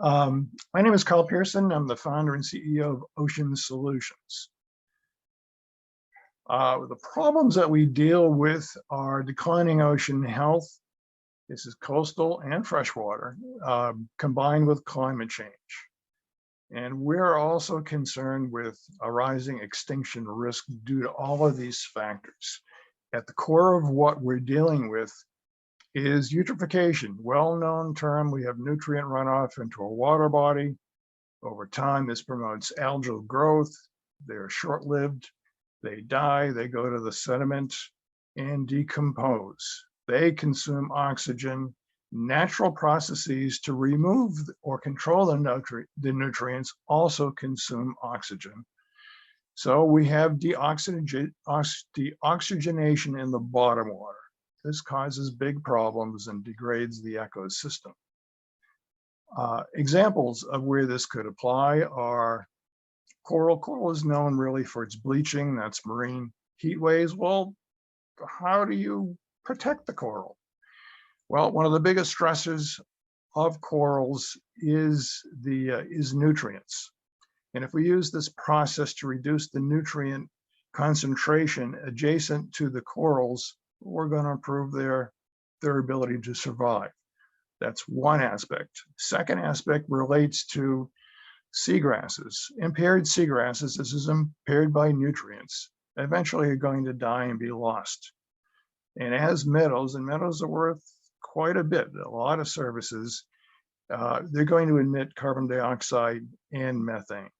S13: My name is Carl Pearson. I'm the founder and CEO of Ocean Solutions. The problems that we deal with are declining ocean health. This is coastal and freshwater, combined with climate change. And we're also concerned with a rising extinction risk due to all of these factors. At the core of what we're dealing with is eutrophication, well-known term. We have nutrient runoff into a water body. Over time, this promotes algal growth. They're short-lived. They die, they go to the sediment and decompose. They consume oxygen. Natural processes to remove or control the nutrients also consume oxygen. So we have deoxygenation in the bottom water. This causes big problems and degrades the ecosystem. Examples of where this could apply are coral. Coral is known really for its bleaching. That's marine heat waves. Well, how do you protect the coral? Well, one of the biggest stressors of corals is nutrients. And if we use this process to reduce the nutrient concentration adjacent to the corals, we're going to improve their ability to survive. That's one aspect. Second aspect relates to seagrasses. Impaired seagrasses, this is impaired by nutrients. eventually are going to die and be lost. And as meadows, and meadows are worth quite a bit, a lot of services, they're going to emit carbon dioxide and methane.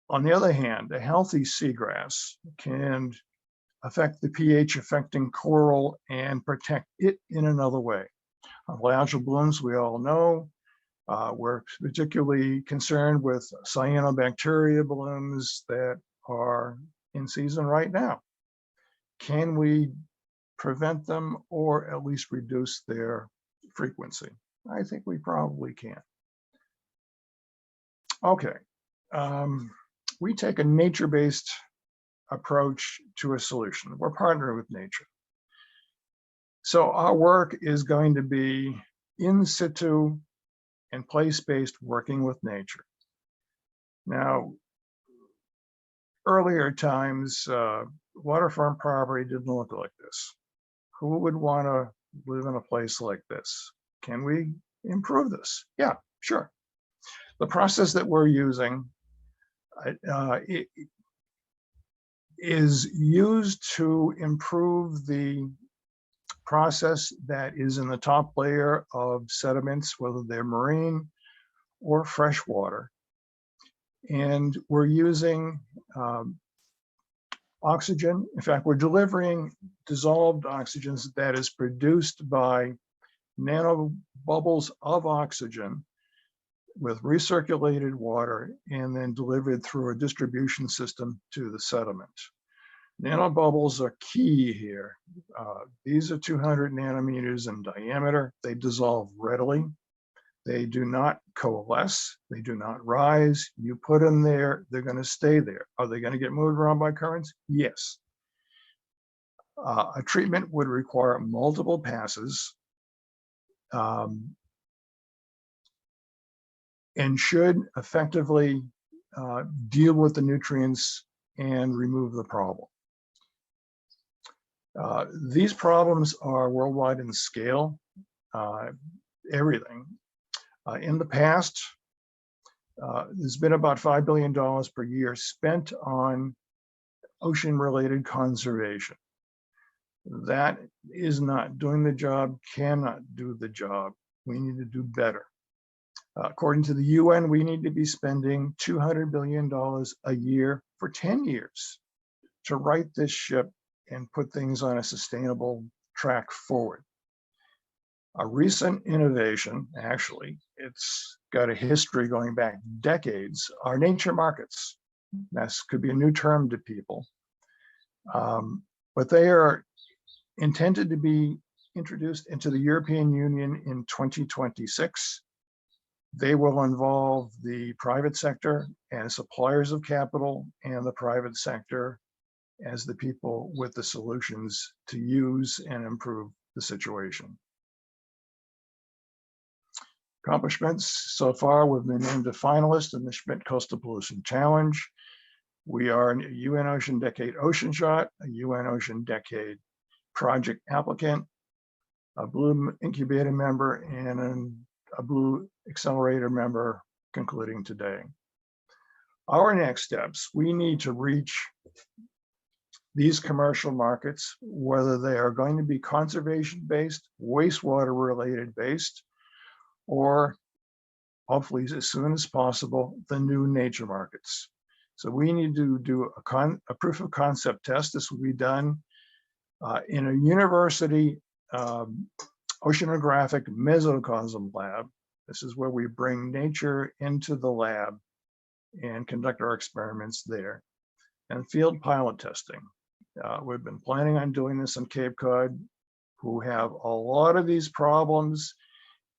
S13: On the other hand, a healthy seagrass can affect the pH affecting coral and protect it in another way. Algal blooms, we all know, we're particularly concerned with cyanobacteria blooms that are in season right now. Can we prevent them or at least reduce their frequency? I think we probably can. Okay, we take a nature-based approach to a solution. We're partnering with nature. So our work is going to be in situ and place-based, working with nature. Now, earlier times, waterfront property didn't look like this. Who would want to live in a place like this? Can we improve this? Yeah, sure. The process that we're using is used to improve the process that is in the top layer of sediments, whether they're marine or freshwater. And we're using oxygen. In fact, we're delivering dissolved oxygens that is produced by nanobubbles of oxygen with recirculated water and then delivered through a distribution system to the sediment. Nanobubbles are key here. These are 200 nanometers in diameter. They dissolve readily. They do not coalesce. They do not rise. You put them there, they're going to stay there. Are they going to get moved around by currents? Yes. A treatment would require multiple passes and should effectively deal with the nutrients and remove the problem. These problems are worldwide in scale, everything. In the past, there's been about $5 billion per year spent on ocean-related conservation. That is not doing the job, cannot do the job. We need to do better. According to the UN, we need to be spending $200 billion a year for 10 years to right this ship and put things on a sustainable track forward. A recent innovation, actually, it's got a history going back decades, are nature markets. That could be a new term to people, but they are intended to be introduced into the European Union in 2026. They will involve the private sector and suppliers of capital and the private sector as the people with the solutions to use and improve the situation. Accomplishments so far, we've been named a finalist in the Schmidt Coastal Pollution Challenge. We are a UN Ocean Decade Ocean Shot, a UN Ocean Decade project applicant, a Blue Incubator member, and a Blue Accelerator member concluding today. Our next steps, we need to reach these commercial markets, whether they are going to be conservation-based, wastewater-related based, or hopefully as soon as possible, the new nature markets. So we need to do a proof of concept test. This will be done in a university oceanographic mesocosm lab. This is where we bring nature into the lab and conduct our experiments there. And field pilot testing. We've been planning on doing this on Cape Cod, who have a lot of these problems,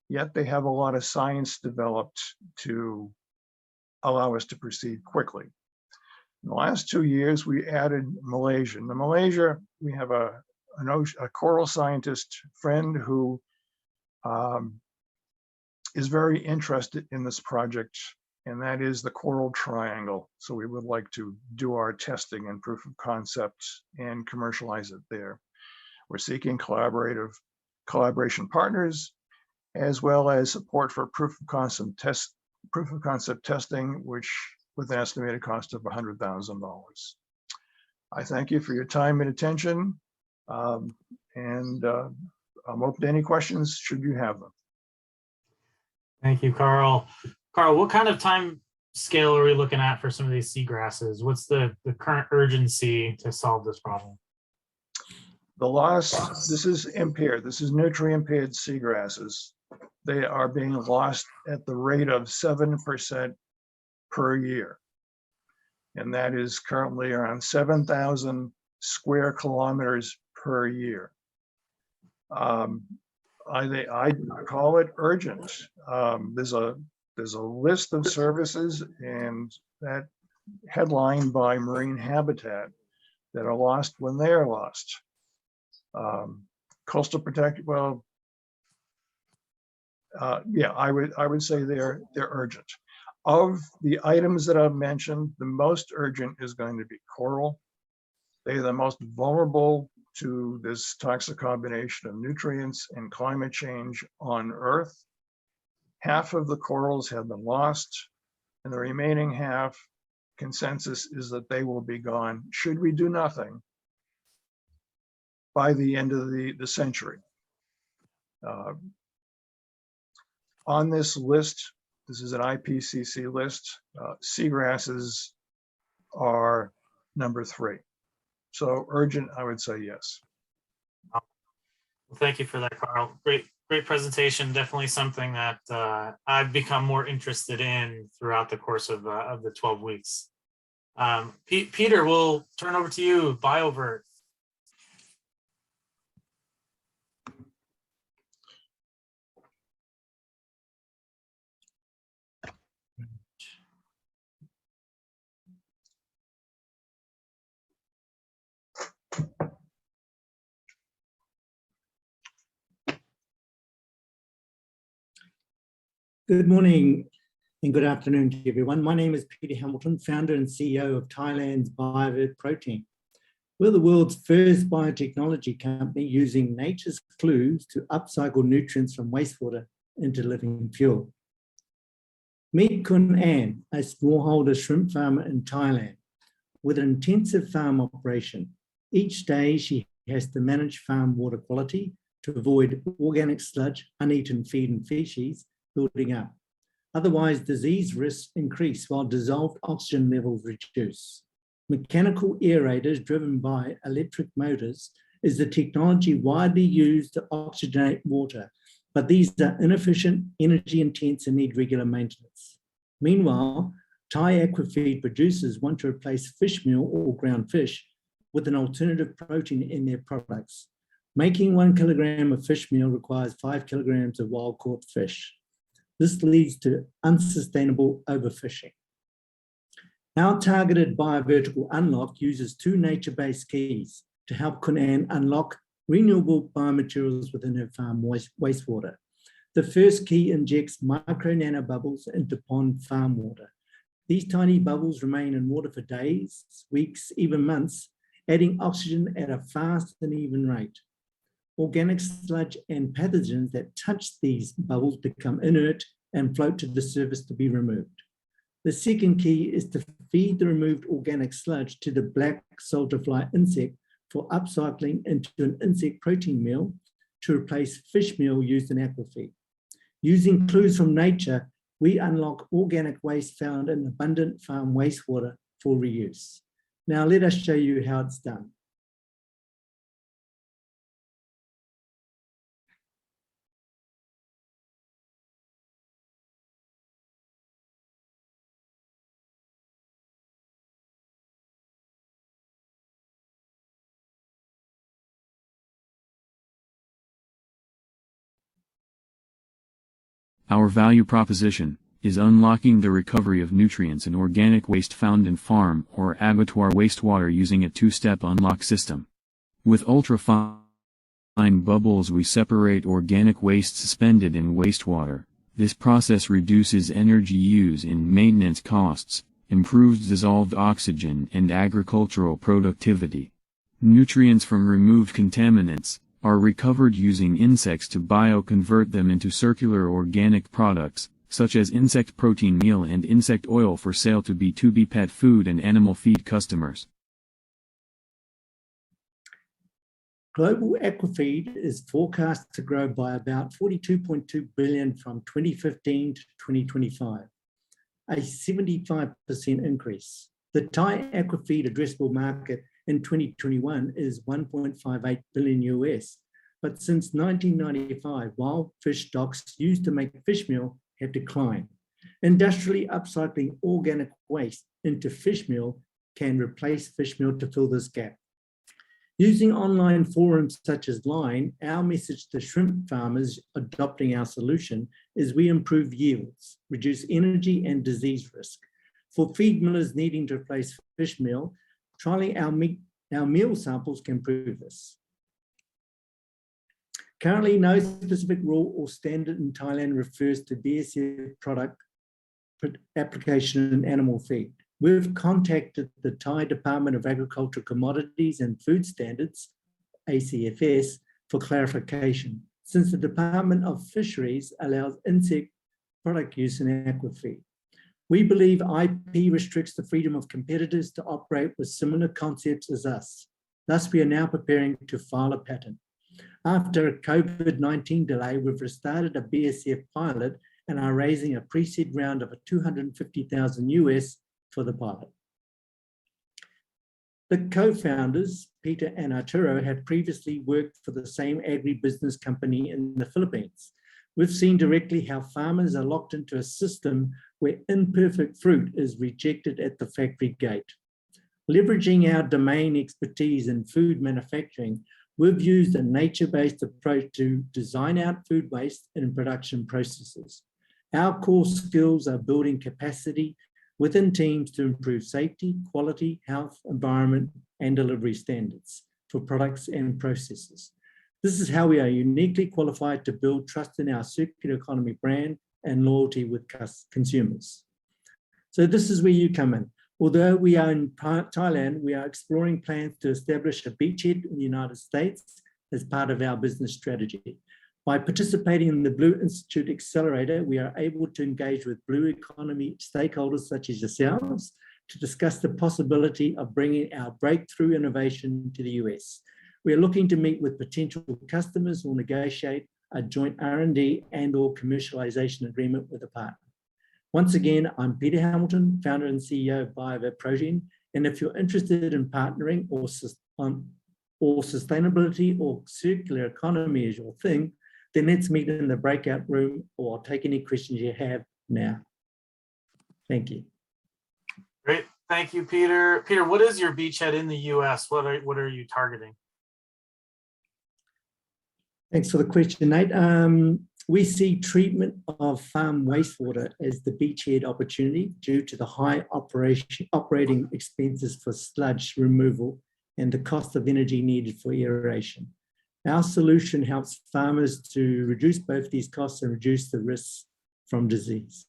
S13: yet they have a lot of science developed to allow us to proceed quickly. In the last 2 years, we added Malaysia. In Malaysia, we have a coral scientist friend who is very interested in this project, and that is the coral triangle. So we would like to do our testing and proof of concept and commercialize it there. We're seeking collaboration partners, as well as support for proof of concept testing, which with an estimated cost of $100,000. I thank you for your time and attention. And I'm open to any questions should you have them.
S1: Thank you, Carl. Carl, what kind of time scale are we looking at for some of these seagrasses? What's the current urgency to solve this problem?
S13: The loss, this is impaired. This is nutrient impaired seagrasses. They are being lost at the rate of 7% per year. And that is currently around 7,000 square kilometers per year. I call it urgent. There's a list of services, and that headlined by marine habitat that are lost when they are lost. Coastal protection, well, yeah, I would say they're urgent. Of the items that I've mentioned, the most urgent is going to be coral. They are the most vulnerable to this toxic combination of nutrients and climate change on Earth. Half of the corals have been lost, and the remaining half, consensus is that they will be gone should we do nothing by the end of the century. On this list, this is an IPCC list, seagrasses are number 3. So urgent, I would say yes.
S1: Well, thank you for that, Carl. Great presentation. Definitely something that I've become more interested in throughout the course of the 12 weeks. Peter, we'll turn over to you, Biovert.
S14: Good morning and good afternoon to everyone. My name is Peter Hamilton, founder and CEO of Thailand's Biovert Protein. We're the world's first biotechnology company using nature's clues to upcycle nutrients from wastewater into living fuel. Meet Kun Ann, a smallholder shrimp farmer in Thailand. With an intensive farm operation, each day she has to manage farm water quality to avoid organic sludge, uneaten feed and feces building up. Otherwise, disease risks increase while dissolved oxygen levels reduce. Mechanical aerators driven by electric motors is the technology widely used to oxygenate water, but these are inefficient, energy intense, and need regular maintenance. Meanwhile, Thai aquafeed producers want to replace fish meal or ground fish with an alternative protein in their products. Making 1 kilogram of fish meal requires 5 kilograms of wild-caught fish. This leads to unsustainable overfishing. Our targeted biovertical unlock uses 2 nature-based keys to help Kun Ann unlock renewable biomaterials within her farm wastewater. The first key injects micro nano bubbles into pond farm water. These tiny bubbles remain in water for days, weeks, even months, adding oxygen at a fast and even rate. Organic sludge and pathogens that touch these bubbles become inert and float to the surface to be removed. The second key is to feed the removed organic sludge to the black salterfly insect for upcycling into an insect protein meal to replace fish meal used in aquafeed. Using clues from nature, we unlock organic waste found in abundant farm wastewater for reuse. Now let us show you how it's done.
S15: Our value proposition is unlocking the recovery of nutrients and organic waste found in farm or abattoir wastewater using a 2-step unlock system. With ultra-fine bubbles, we separate organic waste suspended in wastewater. This process reduces energy use and maintenance costs, improves dissolved oxygen and agricultural productivity. Nutrients from removed contaminants are recovered using insects to bioconvert them into circular organic products, such as insect protein meal and insect oil for sale to B2B pet food and animal feed customers.
S14: Global aquafeed is forecast to grow by about 42.2 billion from 2015 to 2025, a 75% increase. The Thai aquafeed addressable market in 2021 is 1.58 billion US, but since 1995, wild fish stocks used to make fish meal have declined. Industrially upcycling organic waste into fish meal can replace fish meal to fill this gap. Using online forums such as Line, our message to shrimp farmers adopting our solution is we improve yields, reduce energy and disease risk. For feed millers needing to replace fish meal, trialing our meal samples can prove this. Currently, no specific rule or standard in Thailand refers to BSF product application in animal feed. We've contacted the Thai Department of Agricultural Commodities and Food Standards, ACFS, for clarification, since the Department of Fisheries allows insect product use in aquafeed. We believe IP restricts the freedom of competitors to operate with similar concepts as us. Thus, we are now preparing to file a patent. After a COVID-19 delay, we've restarted a BSF pilot and are raising a pre-seed round of $250,000 US for the pilot. The co-founders, Peter and Arturo, had previously worked for the same agribusiness company in the Philippines. We've seen directly how farmers are locked into a system where imperfect fruit is rejected at the factory gate. Leveraging our domain expertise in food manufacturing, we've used a nature-based approach to design out food waste in production processes. Our core skills are building capacity within teams to improve safety, quality, health, environment, and delivery standards for products and processes. This is how we are uniquely qualified to build trust in our circular economy brand and loyalty with consumers. So this is where you come in. Although we are in Thailand, we are exploring plans to establish a beachhead in the United States as part of our business strategy. By participating in the Blue Institute Accelerator, we are able to engage with Blue economy stakeholders such as yourselves to discuss the possibility of bringing our breakthrough innovation to the US. We are looking to meet with potential customers or negotiate a joint R&D and or commercialization agreement with a partner. Once again, I'm Peter Hamilton, founder and CEO of Biovert Protein. And if you're interested in partnering or sustainability or circular economy is your thing, then let's meet in the breakout room or I'll take any questions you have now. Thank you.
S1: Great, thank you, Peter. Peter, what is your beachhead in the US? What are you targeting?
S14: Thanks for the question, Nate. We see treatment of farm wastewater as the beachhead opportunity due to the high operating expenses for sludge removal and the cost of energy needed for aeration. Our solution helps farmers to reduce both these costs and reduce the risks from disease.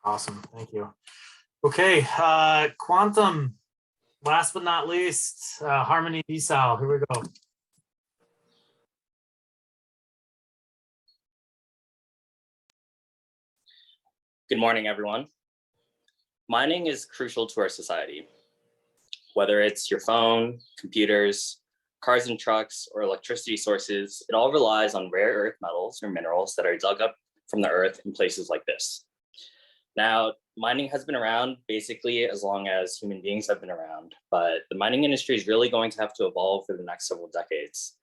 S1: Awesome, thank you. Okay, Quantum, last but not least, Harmony Desal, here we go.
S16: Good morning, everyone. Mining is crucial to our society. Whether it's your phone, computers, cars and trucks, or electricity sources, it all relies on rare earth metals or minerals that are dug up from the earth in places like this. Now, mining has been around basically as long as human beings have been around, but the mining industry is really going to have to evolve for the next several decades.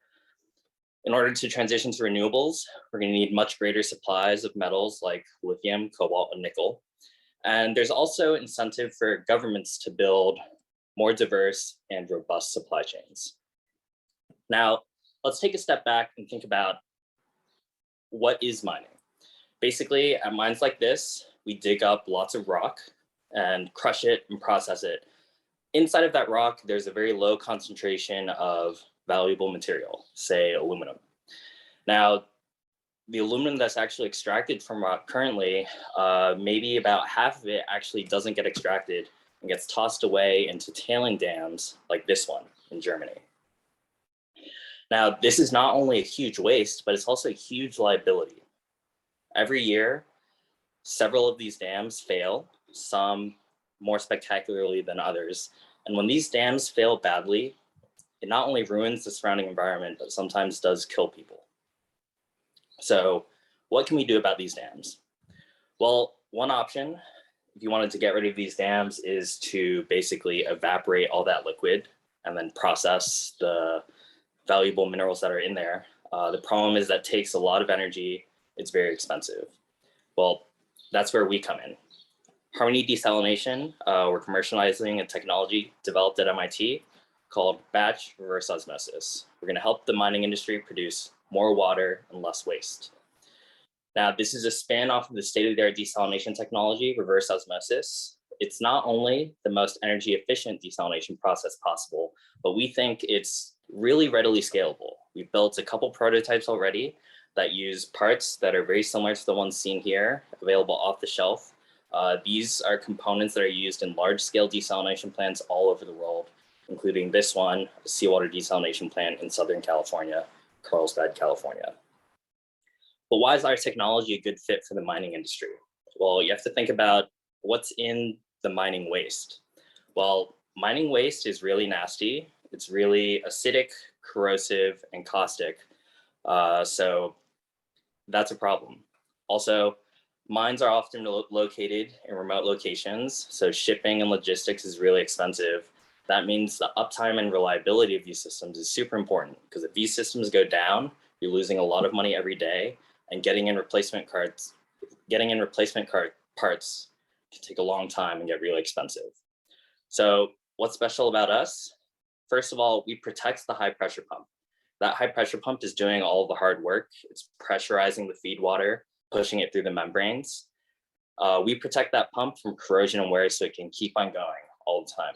S16: In order to transition to renewables, we're going to need much greater supplies of metals like lithium, cobalt, and nickel. And there's also incentive for governments to build more diverse and robust supply chains. Now, let's take a step back and think about what is mining. Basically, at mines like this, we dig up lots of rock and crush it and process it. Inside of that rock, there's a very low concentration of valuable material, say aluminum. Now, the aluminum that's actually extracted from rock currently, maybe about half of it actually doesn't get extracted and gets tossed away into tailing dams like this one in Germany. Now, this is not only a huge waste, but it's also a huge liability. Every year, Several of these dams fail, some more spectacularly than others. And when these dams fail badly, it not only ruins the surrounding environment, but sometimes does kill people. So what can we do about these dams? Well, one option, if you wanted to get rid of these dams, is to basically evaporate all that liquid and then process the valuable minerals that are in there. The problem is that takes a lot of energy. It's very expensive. Well, that's where we come in. Harmony desalination, we're commercializing a technology developed at MIT called batch reverse osmosis. We're going to help the mining industry produce more water and less waste. Now, this is a spin off of the state-of-the-art desalination technology, reverse osmosis. It's not only the most energy efficient desalination process possible, but we think it's really readily scalable. We've built a couple prototypes already that use parts that are very similar to the ones seen here, available off the shelf. These are components that are used in large-scale desalination plants all over the world, including this one, a seawater desalination plant in Southern California, Carlsbad, California. But why is our technology a good fit for the mining industry? Well, you have to think about what's in the mining waste. Well, mining waste is really nasty. It's really acidic, corrosive, and caustic. So that's a problem. Also, mines are often located in remote locations, so shipping and logistics is really expensive. That means the uptime and reliability of these systems is super important, because if these systems go down, you're losing a lot of money every day, and getting in replacement parts can take a long time and get really expensive. So what's special about us? First of all, we protect the high pressure pump. That high pressure pump is doing all of the hard work. It's pressurizing the feed water, pushing it through the membranes. We protect that pump from corrosion and wear so it can keep on going all the time.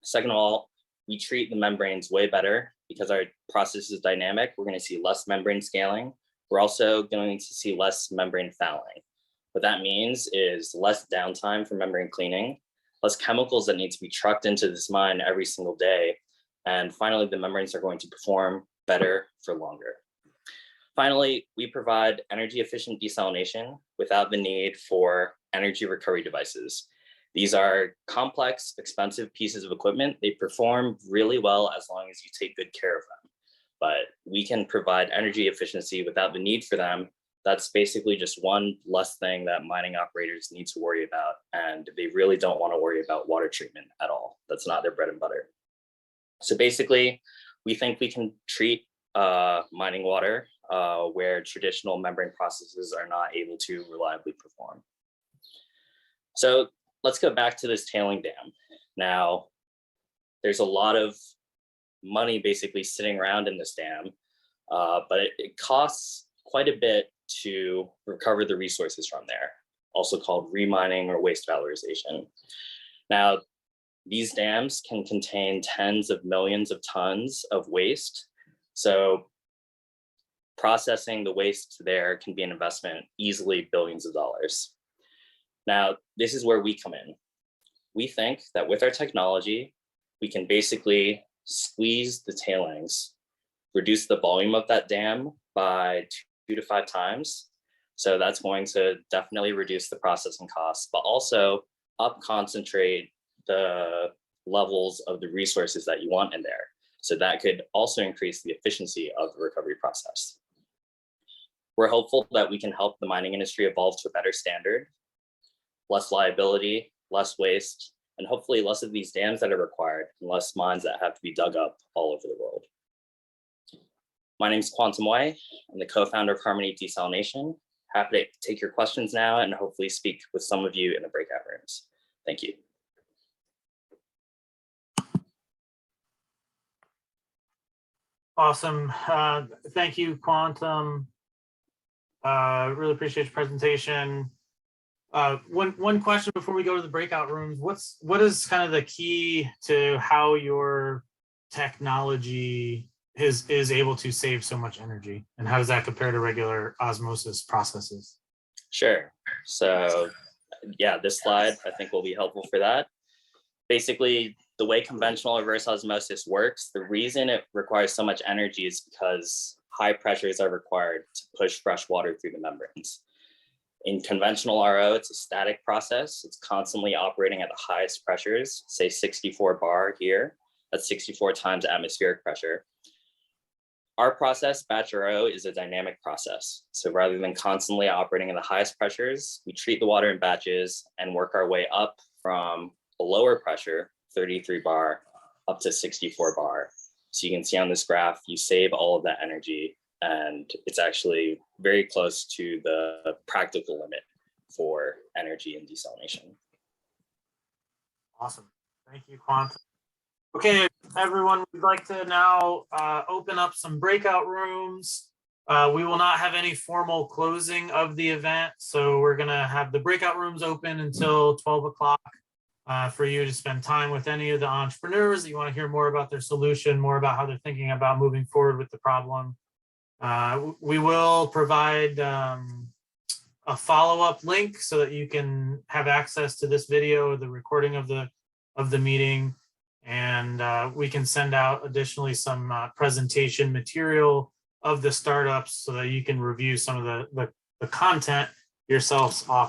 S16: Second of all, we treat the membranes way better because our process is dynamic. We're going to see less membrane scaling. We're also going to see less membrane fouling. What that means is less downtime for membrane cleaning, less chemicals that need to be trucked into this mine every single day. And finally, the membranes are going to perform better for longer. Finally, we provide energy efficient desalination without the need for energy recovery devices. These are complex, expensive pieces of equipment. They perform really well as long as you take good care of them. But we can provide energy efficiency without the need for them. That's basically just one less thing that mining operators need to worry about. And they really don't want to worry about water treatment at all. That's not their bread and butter. So basically, we think we can treat mining water where traditional membrane processes are not able to reliably perform. So let's go back to this tailing dam. Now, there's a lot of money basically sitting around in this dam, but it costs quite a bit to recover the resources from there, also called remining or waste valorization. Now, these dams can contain tens of millions of tons of waste. So processing the waste there can be an investment, easily billions of dollars. Now, this is where we come in. We think that with our technology, we can basically squeeze the tailings, reduce the volume of that dam by 2 to 5 times. So that's going to definitely reduce the processing costs, but also up concentrate the levels of the resources that you want in there. So that could also increase the efficiency of the recovery process. We're hopeful that we can help the mining industry evolve to a better standard, less liability, less waste, and hopefully less of these dams that are required and less mines that have to be dug up all over the world. My name is Quantum Wei. I'm the co-founder of Harmony Desalination. Happy to take your questions now and hopefully speak with some of you in the breakout rooms. Thank you.
S1: Awesome. Thank you, Quantum. Really appreciate your presentation. One question before we go to the breakout rooms. What is kind of the key to how your technology is able to save so much energy, and how does that compare to regular osmosis processes?
S16: Sure. So yeah, this slide I think will be helpful for that. Basically, the way conventional reverse osmosis works, the reason it requires so much energy is because high pressures are required to push fresh water through the membranes. In conventional RO, it's a static process. It's constantly operating at the highest pressures, say 64 bar here. That's 64 times atmospheric pressure. Our process, batch RO, is a dynamic process. So rather than constantly operating at the highest pressures, we treat the water in batches and work our way up from a lower pressure, 33 bar, up to 64 bar. So you can see on this graph, you save all of that energy, and it's actually very close to the practical limit for energy in desalination.
S1: Awesome. Thank you, Quant. Okay, everyone, we'd like to now open up some breakout rooms. We will not have any formal closing of the event, so we're going to have the breakout rooms open until 12 o'clock for you to spend time with any of the entrepreneurs that you want to hear more about their solution, more about how they're thinking about moving forward with the problem. We will provide a follow-up link so that you can have access to this video, the recording of the meeting, and we can send out additionally some presentation material of the startups so that you can review some of the content yourselves off.